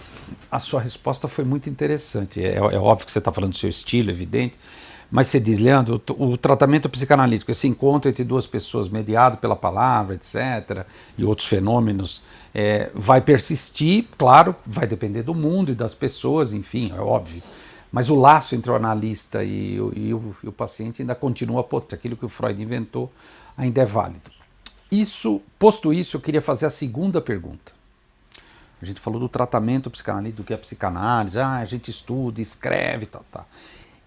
a sua resposta foi muito interessante. É óbvio que você está falando do seu estilo, evidente, mas você diz, Leandro, o tratamento psicanalítico, esse encontro entre duas pessoas mediado pela palavra, etc., e outros fenômenos, vai persistir, claro, vai depender do mundo e das pessoas, enfim, é óbvio. Mas o laço entre o analista e o paciente ainda continua potente. Aquilo que o Freud inventou ainda é válido. Posto isso, eu queria fazer a segunda pergunta. A gente falou do tratamento psicanalítico, do que é psicanálise, a gente estuda, escreve, tal.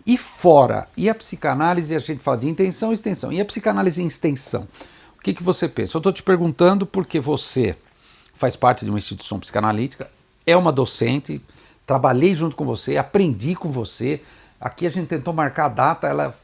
E fora, e a psicanálise, a gente fala de intenção e extensão, e a psicanálise em extensão? O que você pensa? Eu estou te perguntando porque você faz parte de uma instituição psicanalítica, é uma docente, trabalhei junto com você, aprendi com você. Aqui a gente tentou marcar a data, ela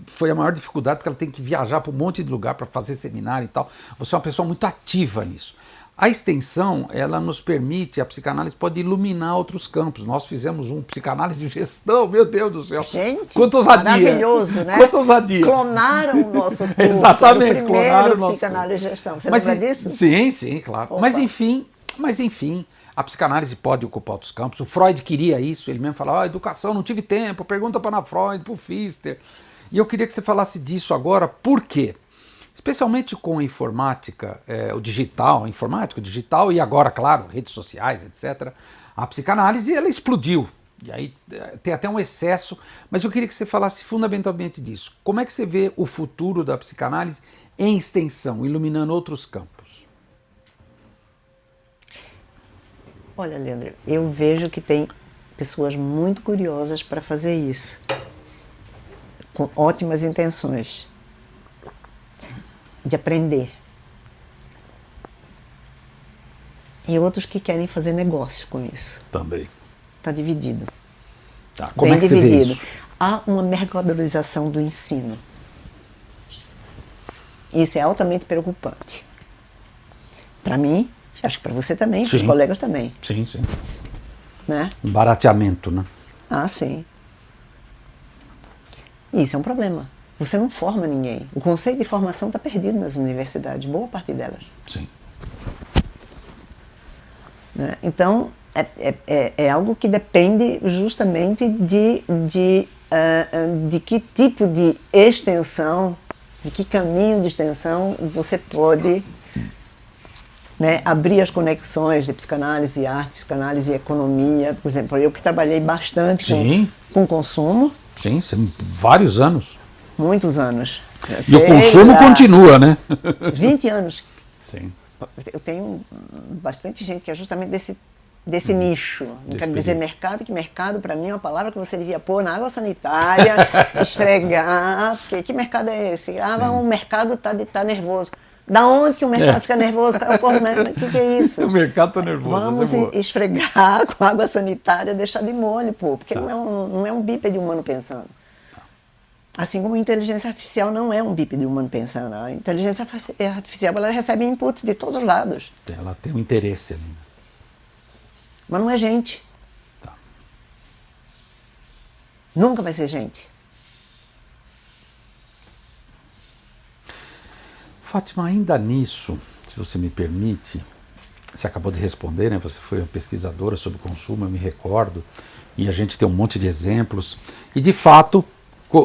foi a maior dificuldade porque ela tem que viajar para um monte de lugar para fazer seminário e tal. Você é uma pessoa muito ativa nisso. A extensão, ela nos permite, a psicanálise pode iluminar outros campos. Nós fizemos um psicanálise de gestão, meu Deus do céu. Gente, quanta ousadia. Maravilhoso, né? Quanta ousadia. Clonaram o nosso curso. Exatamente, o clonaram o primeiro nosso psicanálise de gestão. Você Mas, lembra disso? Sim, claro. Opa. Mas enfim, a psicanálise pode ocupar outros campos. O Freud queria isso, ele mesmo falava, educação, não tive tempo, pergunta para Ana Freud, para o Pfister. E eu queria que você falasse disso agora, por quê? Especialmente com a informática, o digital, e agora, claro, redes sociais, etc. A psicanálise, ela explodiu. E aí tem até um excesso, mas eu queria que você falasse fundamentalmente disso. Como é que você vê o futuro da psicanálise em extensão, iluminando outros campos? Olha, Leandro, eu vejo que tem pessoas muito curiosas para fazer isso, com ótimas intenções de aprender. E outros que querem fazer negócio com isso. Também. Está dividido. Tá. Como Bem é que dividido. você vê isso? Há uma mercadorização do ensino. Isso é altamente preocupante. Para mim, acho que para você também, para os colegas também. Sim. Né? Um barateamento, né? Ah, sim. Isso é um problema. Você não forma ninguém. O conceito de formação está perdido nas universidades, boa parte delas. Sim. Né? Então, é algo que depende justamente de que tipo de extensão, de que caminho de extensão você pode, né, abrir as conexões de psicanálise e arte, psicanálise e economia. Por exemplo, eu que trabalhei bastante com consumo. Sim, vários anos. Muitos anos. E o consumo continua, né? 20 anos. Sim. Eu tenho bastante gente que é justamente desse nicho. Não quero dizer mercado, que mercado para mim é uma palavra que você devia pôr na água sanitária, esfregar, porque que mercado é esse? O mercado tá nervoso. Da onde que o mercado fica nervoso? O que é isso? O mercado tá nervoso. Vamos esfregar com água sanitária, deixar de molho, porque não é um bípede humano pensando. Assim como a inteligência artificial não é um bípede humano pensando. A inteligência artificial ela recebe inputs de todos os lados. Ela tem um interesse ali. Mas não é gente. Tá. Nunca vai ser gente. Fátima, ainda nisso, se você me permite, você acabou de responder, né? Você foi uma pesquisadora sobre consumo, eu me recordo, e a gente tem um monte de exemplos. E de fato,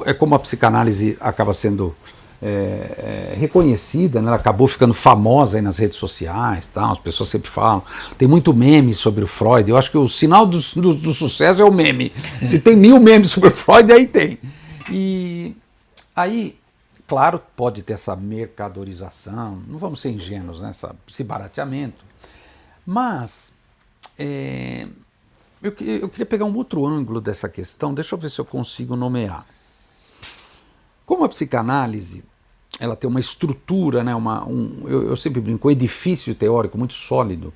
é como a psicanálise acaba sendo reconhecida, né? Ela acabou ficando famosa aí nas redes sociais, tá? As pessoas sempre falam. Tem muito meme sobre o Freud. Eu acho que o sinal do sucesso é o meme. Se tem 1000 memes sobre o Freud, aí tem. E aí, claro, pode ter essa mercadorização, não vamos ser ingênuos, né? Esse barateamento. Mas eu queria pegar um outro ângulo dessa questão, deixa eu ver se eu consigo nomear. Como a psicanálise, ela tem uma estrutura, né, eu sempre brinco, um edifício teórico muito sólido,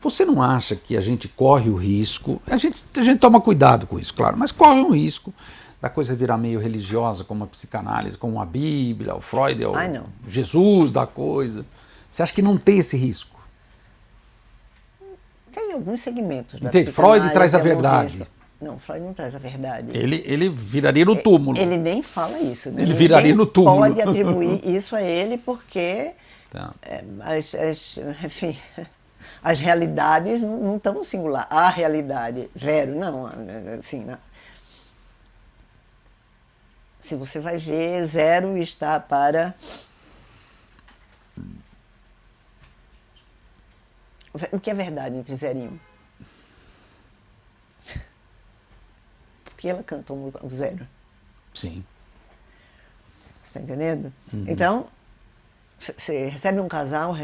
você não acha que a gente corre o risco, a gente toma cuidado com isso, claro, mas corre um risco da coisa virar meio religiosa, como a psicanálise, como a Bíblia, o Freud é o Jesus da coisa. Você acha que não tem esse risco? Tem alguns segmentos da psicanálise. Freud traz a verdade. Não, Freud não traz a verdade. Ele viraria no túmulo. Ele nem fala isso. Né? Ele viraria no túmulo. Pode atribuir isso a ele porque enfim, as realidades não estão no singular. A realidade, zero, não. Assim, não. Se você vai ver, zero está para... O que é verdade entre 0 e 1? Porque ela cantou o 0. Sim. Você está entendendo? Então, você recebe um casal,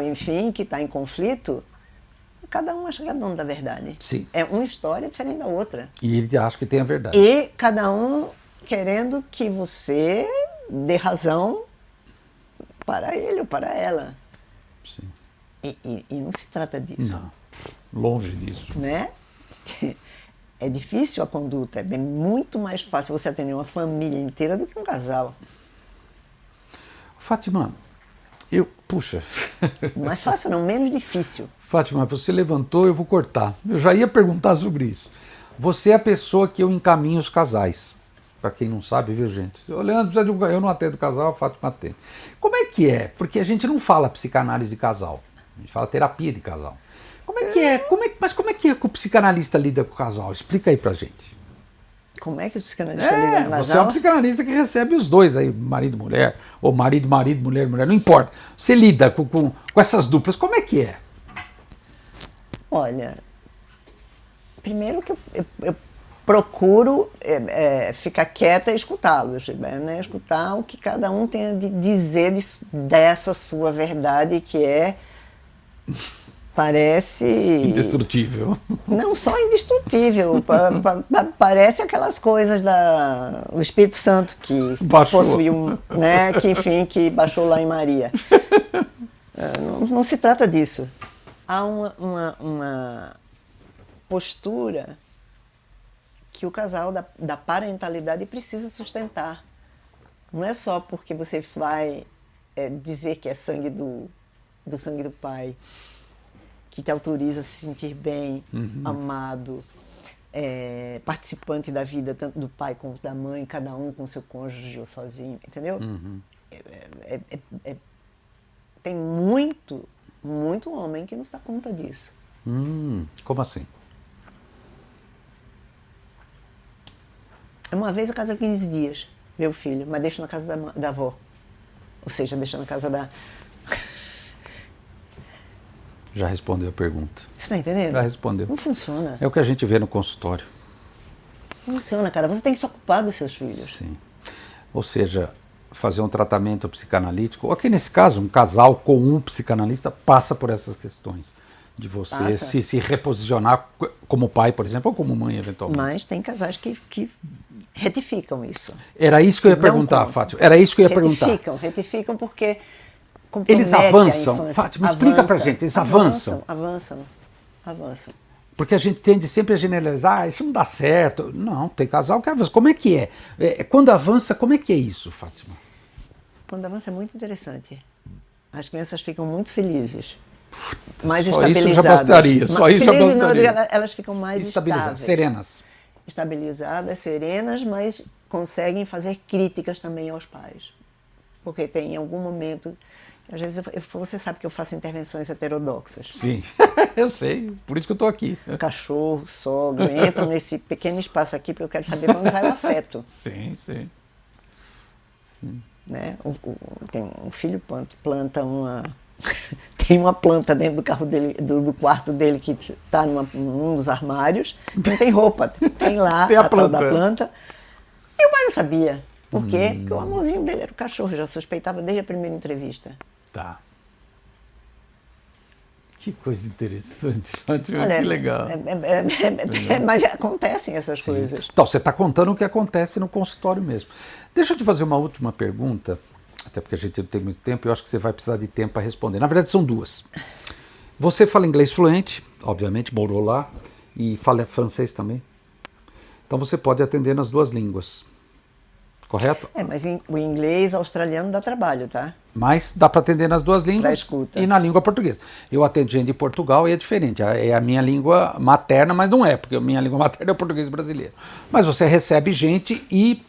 enfim, que está em conflito, Cada um acha que é dono da verdade. Sim. É uma história diferente da outra. E ele acha que tem a verdade. E cada um querendo que você dê razão para ele ou para ela. Sim. E não se trata disso. Não, longe disso. Né? É difícil a conduta, é muito mais fácil você atender uma família inteira do que um casal. Fátima, puxa. Não é fácil não, menos difícil. Fátima, você levantou, eu vou cortar. Eu já ia perguntar sobre isso. Você é a pessoa que eu encaminho os casais. Para quem não sabe, viu, gente? O Leandro precisa de eu não atendo casal, a Fátima atende. Como é que é? Porque a gente não fala psicanálise de casal. A gente fala terapia de casal. Como é que é? Mas como é que o psicanalista lida com o casal? Explica aí pra gente. Como é que o psicanalista lida com o casal? Você é um psicanalista que recebe os dois aí, marido e mulher, ou marido, mulher, não importa. Você lida com essas duplas. Como é que é? Olha, primeiro que eu procuro ficar quieta e escutá-los, né? Escutar o que cada um tem a dizer dessa sua verdade que parece... Indestrutível. Não só indestrutível, parece aquelas coisas do Espírito Santo que possuiu, né? Que baixou lá em Maria. Não se trata disso. Há uma postura que o casal da parentalidade precisa sustentar. Não é só porque você vai dizer que é sangue do sangue do pai, que te autoriza a se sentir bem, amado, participante da vida, tanto do pai quanto da mãe, cada um com seu cônjuge ou sozinho, entendeu? Tem muito homem que não se dá conta disso. Como assim? Uma vez a cada 15 dias, meu filho, mas deixa na casa da avó. Ou seja, deixa na casa da... Já respondeu a pergunta. Você está entendendo? Já respondeu. Não funciona. É o que a gente vê no consultório. Não funciona, cara. Você tem que se ocupar dos seus filhos. Sim. Ou seja, fazer um tratamento psicanalítico, aqui nesse caso, um casal com um psicanalista passa por essas questões. De você se reposicionar como pai, por exemplo, ou como mãe, eventualmente. Mas tem casais que retificam isso. Era isso que eu ia perguntar, Fátima. Era isso que eu ia perguntar. Retificam porque eles avançam. Fátima, explica pra gente. Eles avançam. Avançam. Porque a gente tende sempre a generalizar, isso não dá certo. Não, tem casal que avança. Como é que é? Quando avança, como é que é isso, Fátima? Quando avança é muito interessante. As crianças ficam muito felizes. Mais só estabilizadas. Isso já bastaria. Só isso já bastaria. Elas ficam mais estáveis. Serenas. Estabilizadas, serenas, mas conseguem fazer críticas também aos pais. Porque tem em algum momento... Às vezes você sabe que eu faço intervenções heterodoxas. Sim, eu sei, por isso que eu estou aqui. Cachorro, sogro, entram nesse pequeno espaço aqui porque eu quero saber para onde vai o afeto. Sim. Né? Tem um filho planta uma... Tem uma planta dentro do carro dele, do quarto dele que está num dos armários, não tem roupa, tem lá a tal da planta. E o pai não sabia. Por quê? Porque o amorzinho dele era o cachorro, eu já suspeitava desde a primeira entrevista. Tá. Que coisa interessante, Fátima, olha, que legal. Mas acontecem essas coisas. Então, você está contando o que acontece no consultório mesmo. Deixa eu te fazer uma última pergunta, até porque a gente não tem muito tempo e eu acho que você vai precisar de tempo para responder. Na verdade, são duas. Você fala inglês fluente, obviamente, morou lá, e fala francês também. Então, você pode atender nas duas línguas. Correto? Mas o inglês australiano dá trabalho, tá? Mas dá para atender nas duas línguas e na língua portuguesa. Eu atendo gente de Portugal e é diferente. É a minha língua materna, mas não é, porque a minha língua materna é o português brasileiro. Mas você recebe gente e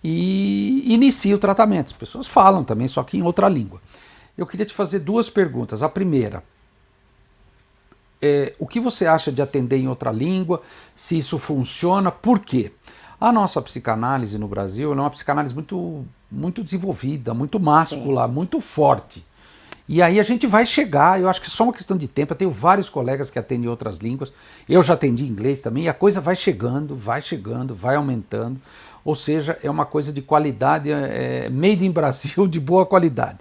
inicia o tratamento. As pessoas falam também, só que em outra língua. Eu queria te fazer duas perguntas. A primeira, o que você acha de atender em outra língua? Se isso funciona, por quê? A nossa psicanálise no Brasil é uma psicanálise muito desenvolvida, muito máscula, muito forte. E aí a gente vai chegar, eu acho que é só uma questão de tempo. Eu tenho vários colegas que atendem outras línguas, eu já atendi inglês também, e a coisa vai chegando, vai aumentando. Ou seja, é uma coisa de qualidade, made in Brasil, de boa qualidade.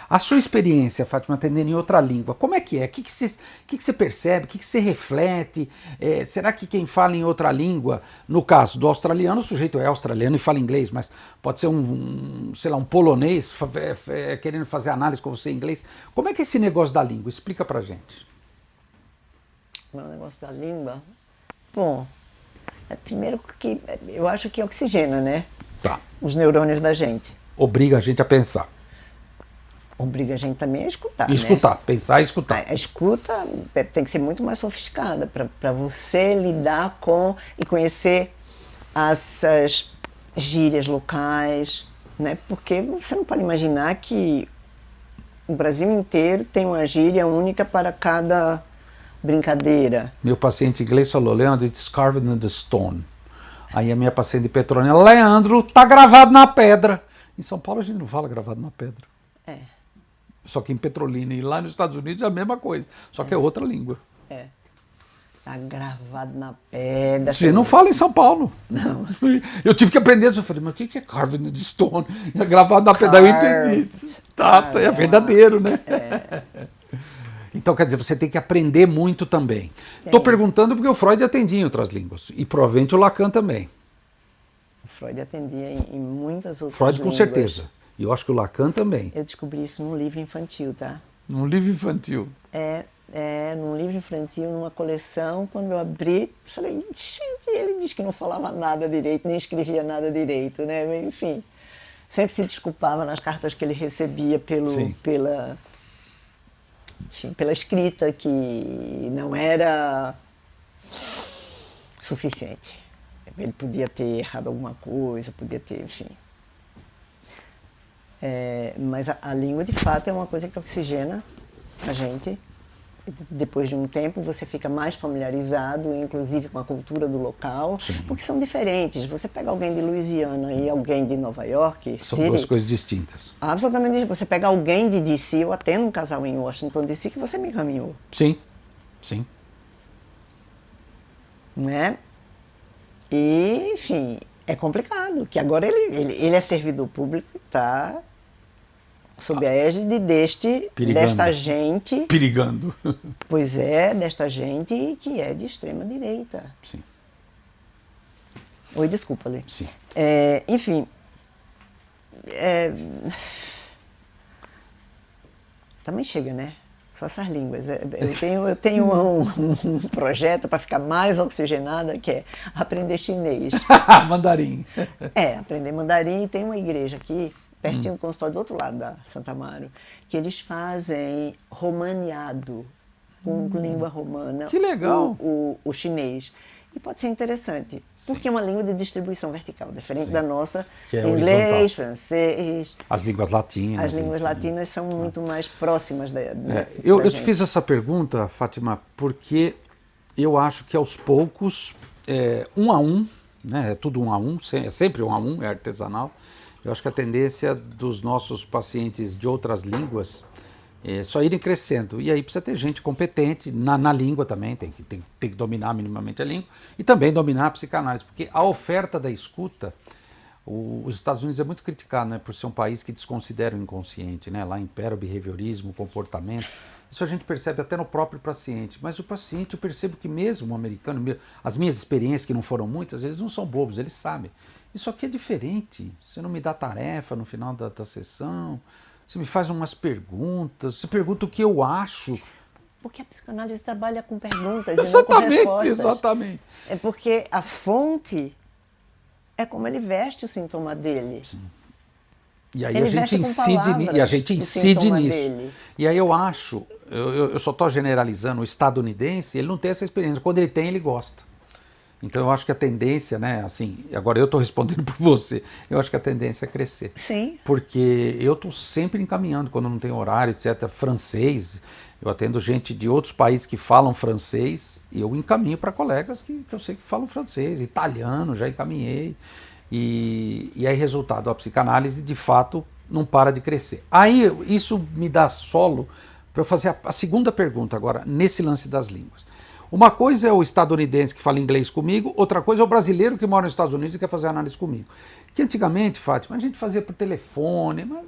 A sua experiência, Fátima, atendendo em outra língua, como é que é? O que você percebe? O que você reflete? Será que quem fala em outra língua, no caso do australiano, o sujeito é australiano e fala inglês, mas pode ser sei lá, um polonês querendo fazer análise com você em inglês. Como é que é esse negócio da língua? Explica pra gente. O negócio da língua? Bom, primeiro que eu acho que oxigena, né? Tá. Os neurônios da gente. Obriga a gente a pensar. Obriga a gente também a escutar, escutar, né? Pensar e escutar. A escuta tem que ser muito mais sofisticada para você lidar com e conhecer as gírias locais, né? Porque você não pode imaginar que o Brasil inteiro tem uma gíria única para cada brincadeira. Meu paciente inglês falou, Leandro, it's carved in the stone. Aí a minha paciente de Petrolina, Leandro, tá gravado na pedra. Em São Paulo a gente não fala gravado na pedra. É. Só que em Petrolina e lá nos Estados Unidos é a mesma coisa, só que é outra língua. É. Tá gravado na pedra. Você não fala em São Paulo. Não. Eu tive que aprender isso. Eu falei, mas o que é carved in the stone? É gravado na pedra, eu entendi. Tá, é verdadeiro, né? É. Então, quer dizer, você tem que aprender muito também. Estou perguntando porque o Freud atendia em outras línguas. E provavelmente o Lacan também. O Freud atendia em muitas outras Freud com línguas. certeza. E eu acho que o Lacan também. Eu descobri isso num livro infantil, tá? Num livro infantil. Num livro infantil, numa coleção, quando eu abri, falei, gente, ele diz que não falava nada direito, nem escrevia nada direito, né? Enfim, sempre se desculpava nas cartas que ele recebia pela escrita, que não era suficiente. Ele podia ter errado alguma coisa, podia ter, enfim. Mas a língua, de fato, é uma coisa que oxigena a gente. Depois de um tempo, você fica mais familiarizado, inclusive com a cultura do local, porque são diferentes. Você pega alguém de Louisiana e alguém de Nova York, São City, duas coisas distintas. absolutamente. Você pega alguém de DC, eu atendo um casal em Washington, DC, que você me encaminhou. Sim, sim. Né? E, enfim, é complicado, que agora ele é servidor público e está sob a égide desta gente. Perigando. Pois é, desta gente que é de extrema direita. Sim. Oi, desculpa, Lê. Sim. Enfim. Também chega, né? Só essas línguas. Eu tenho um projeto para ficar mais oxigenada, que é aprender chinês. Mandarim. Aprender mandarim. E tem uma igreja aqui, pertinho do consultório, do outro lado da Santa Amaro, que eles fazem romaneado, com língua romana. Que legal! O chinês. E pode ser interessante, porque é uma língua de distribuição vertical, diferente da nossa, que é inglês, horizontal. Francês. As línguas latinas. As línguas latinas são muito mais próximas da eu te fiz essa pergunta, Fátima, porque eu acho que aos poucos, um a um, né, é tudo um a um, é sempre um a um, é artesanal. Eu acho que a tendência dos nossos pacientes de outras línguas é só irem crescendo. E aí precisa ter gente competente na língua também, tem que dominar minimamente a língua e também dominar a psicanálise, porque a oferta da escuta, os Estados Unidos é muito criticado, né, por ser um país que desconsidera o inconsciente, né, lá impera o behaviorismo, o comportamento. Isso a gente percebe até no próprio paciente, mas o paciente, eu percebo que mesmo o americano, as minhas experiências, que não foram muitas, eles não são bobos, eles sabem. Isso aqui é diferente, você não me dá tarefa no final da sessão, você me faz umas perguntas, você pergunta o que eu acho. Porque a psicanálise trabalha com perguntas e não com respostas. Exatamente. É porque a fonte é como ele veste o sintoma dele. Sim. E aí ele a gente incide nisso. Dele. E aí eu acho, eu só estou generalizando, o estadunidense, ele não tem essa experiência. Quando ele tem, ele gosta. Então eu acho que a tendência, né, assim, agora eu estou respondendo por você, eu acho que a tendência é crescer. Sim. Porque eu estou sempre encaminhando, quando não tem horário, etc. Francês, eu atendo gente de outros países que falam francês e eu encaminho para colegas que eu sei que falam francês, italiano, já encaminhei. E aí, resultado, a psicanálise de fato não para de crescer. Aí isso me dá solo para eu fazer a segunda pergunta agora, nesse lance das línguas. Uma coisa é o estadunidense que fala inglês comigo, outra coisa é o brasileiro que mora nos Estados Unidos e quer fazer análise comigo. Que antigamente, Fátima, a gente fazia por telefone, mas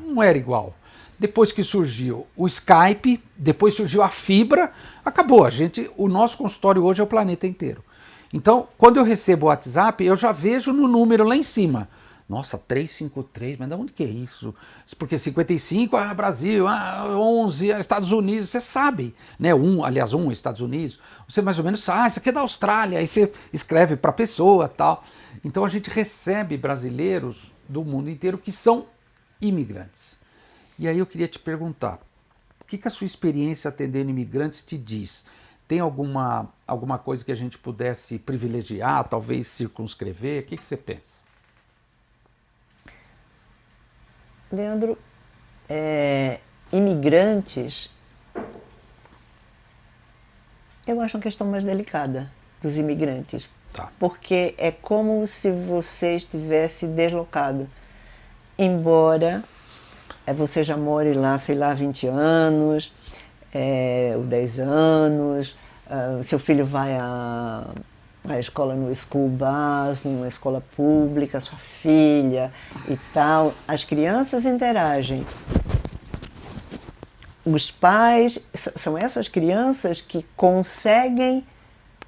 não era igual. depois que surgiu o Skype, depois surgiu a fibra, acabou. O nosso consultório hoje é o planeta inteiro. Então, quando eu recebo o WhatsApp, eu já vejo no número lá em cima. Nossa, 353, mas de onde que é isso? Porque 55, Brasil, 11, Estados Unidos, você sabe, né? 1 Estados Unidos, você mais ou menos sabe, isso aqui é da Austrália, aí você escreve para a pessoa tal. Então a gente recebe brasileiros do mundo inteiro que são imigrantes. E aí eu queria te perguntar, o que a sua experiência atendendo imigrantes te diz? Tem alguma coisa que a gente pudesse privilegiar, talvez circunscrever? O que você pensa? Leandro, imigrantes, eu acho uma questão mais delicada dos imigrantes. Tá. Porque é como se você estivesse deslocado. Embora você já more lá, sei lá, 20 anos, ou 10 anos, seu filho vai à escola no school bus, numa escola pública, sua filha e tal. As crianças interagem. Os pais, são essas crianças que conseguem,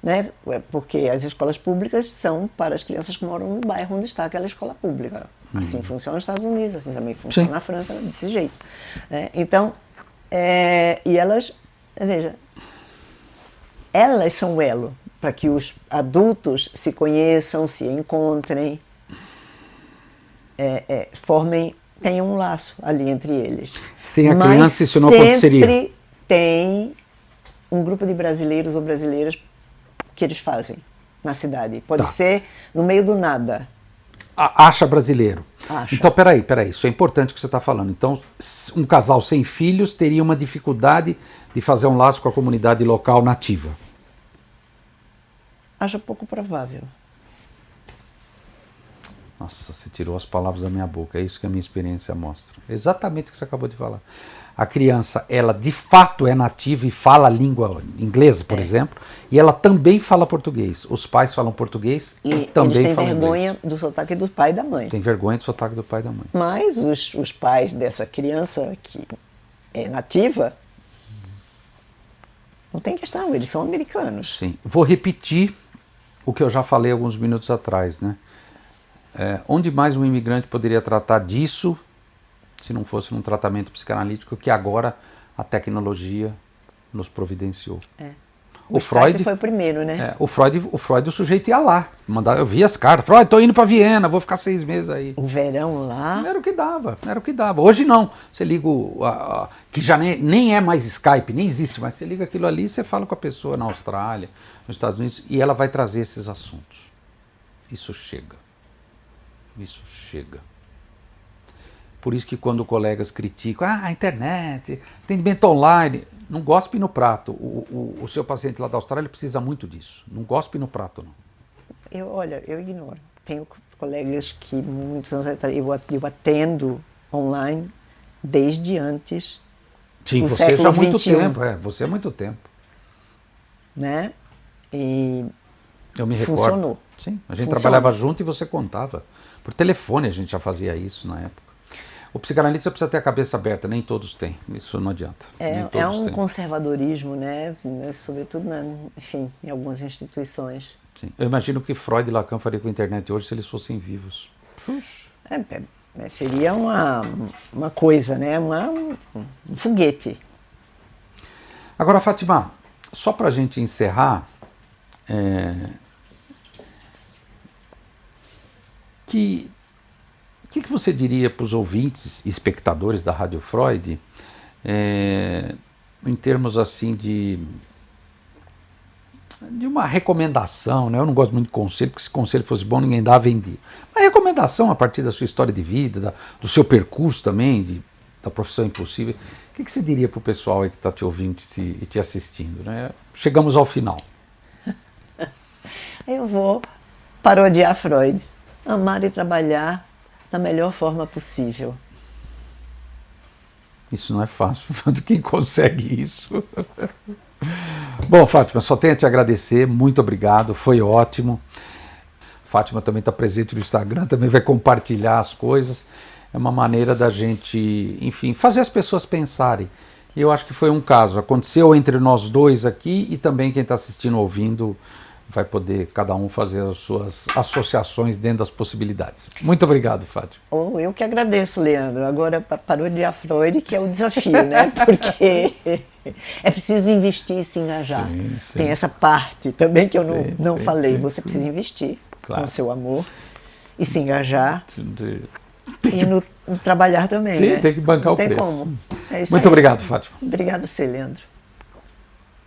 né, porque as escolas públicas são para as crianças que moram no bairro onde está aquela escola pública. Assim funciona nos Estados Unidos, assim também funciona na França, desse jeito. Né? Então, e elas, veja, elas são o elo para que os adultos se conheçam, se encontrem, tenham um laço ali entre eles. Sem a criança isso não aconteceria. Sempre tem um grupo de brasileiros ou brasileiras que eles fazem na cidade. Pode ser no meio do nada. Acha brasileiro. Acha. Então, peraí, isso é importante o que você está falando. Então, um casal sem filhos teria uma dificuldade de fazer um laço com a comunidade local nativa. Acho pouco provável. Nossa, você tirou as palavras da minha boca. É isso que a minha experiência mostra. Exatamente o que você acabou de falar. A criança, ela de fato é nativa e fala a língua inglesa, por exemplo, e ela também fala português. Os pais falam português e também eles têm falam vergonha inglês. Do sotaque do pai e da mãe. Tem vergonha do sotaque do pai e da mãe. Mas os pais dessa criança que é nativa, não tem questão, eles são americanos. Sim. Vou repetir o que eu já falei alguns minutos atrás, né? Onde mais um imigrante poderia tratar disso se não fosse num tratamento psicanalítico que agora a tecnologia nos providenciou. O Freud foi o primeiro, né? O Freud, o sujeito ia lá. Eu via as cartas. Freud, tô indo para Viena, vou ficar 6 meses aí. O verão lá. Era o que dava. Hoje não. Você liga que já nem é mais Skype, nem existe, mas você liga aquilo ali e você fala com a pessoa na Austrália, nos Estados Unidos, e ela vai trazer esses assuntos. Isso chega. Por isso que quando colegas criticam, a internet, atendimento online, não gospe no prato. O seu paciente lá da Austrália precisa muito disso. Não gospe no prato, não. Eu ignoro. Tenho colegas que muitos anos atrás eu atendo online desde antes. Sim, do você século já há muito XXI. tempo. Você há muito tempo. Né? E eu me recordo. funcionou. Sim, a gente trabalhava junto e você contava. Por telefone a gente já fazia isso na época. O psicanalista precisa ter a cabeça aberta, nem todos têm, isso não adianta. É um conservadorismo, né? Sobretudo, enfim, em algumas instituições. Sim. Eu imagino que Freud e Lacan fariam com a internet hoje se eles fossem vivos. Seria uma coisa, né? Um foguete. Agora, Fátima, só para a gente encerrar, o que você diria para os ouvintes e espectadores da Rádio Freud em termos assim de uma recomendação, né? Eu não gosto muito de conselho, porque se conselho fosse bom ninguém dá, vendia. Uma recomendação a partir da sua história de vida, do seu percurso também, da profissão impossível. O que você diria para o pessoal aí que está te ouvindo e te assistindo? Né? Chegamos ao final. Eu vou parodiar Freud. Amar e trabalhar da melhor forma possível. Isso não é fácil, quem consegue isso? Bom, Fátima, só tenho a te agradecer, muito obrigado, foi ótimo. Fátima também está presente no Instagram, também vai compartilhar as coisas. é uma maneira da gente, enfim, fazer as pessoas pensarem. E eu acho que foi um caso, aconteceu entre nós dois aqui e também quem está assistindo, ouvindo, vai poder cada um fazer as suas associações dentro das possibilidades. Muito obrigado, Fátima. Oh, eu que agradeço, Leandro. Agora parou de Freud, que é o desafio, né? Porque é preciso investir e se engajar. Sim. Tem essa parte também que eu não falei. Sim, Você precisa investir claro. no seu amor e se engajar. E no trabalhar também, Sim, né? tem que bancar o preço. Não tem como. É isso Muito aí. obrigado, Fátima. Obrigada a você, Leandro.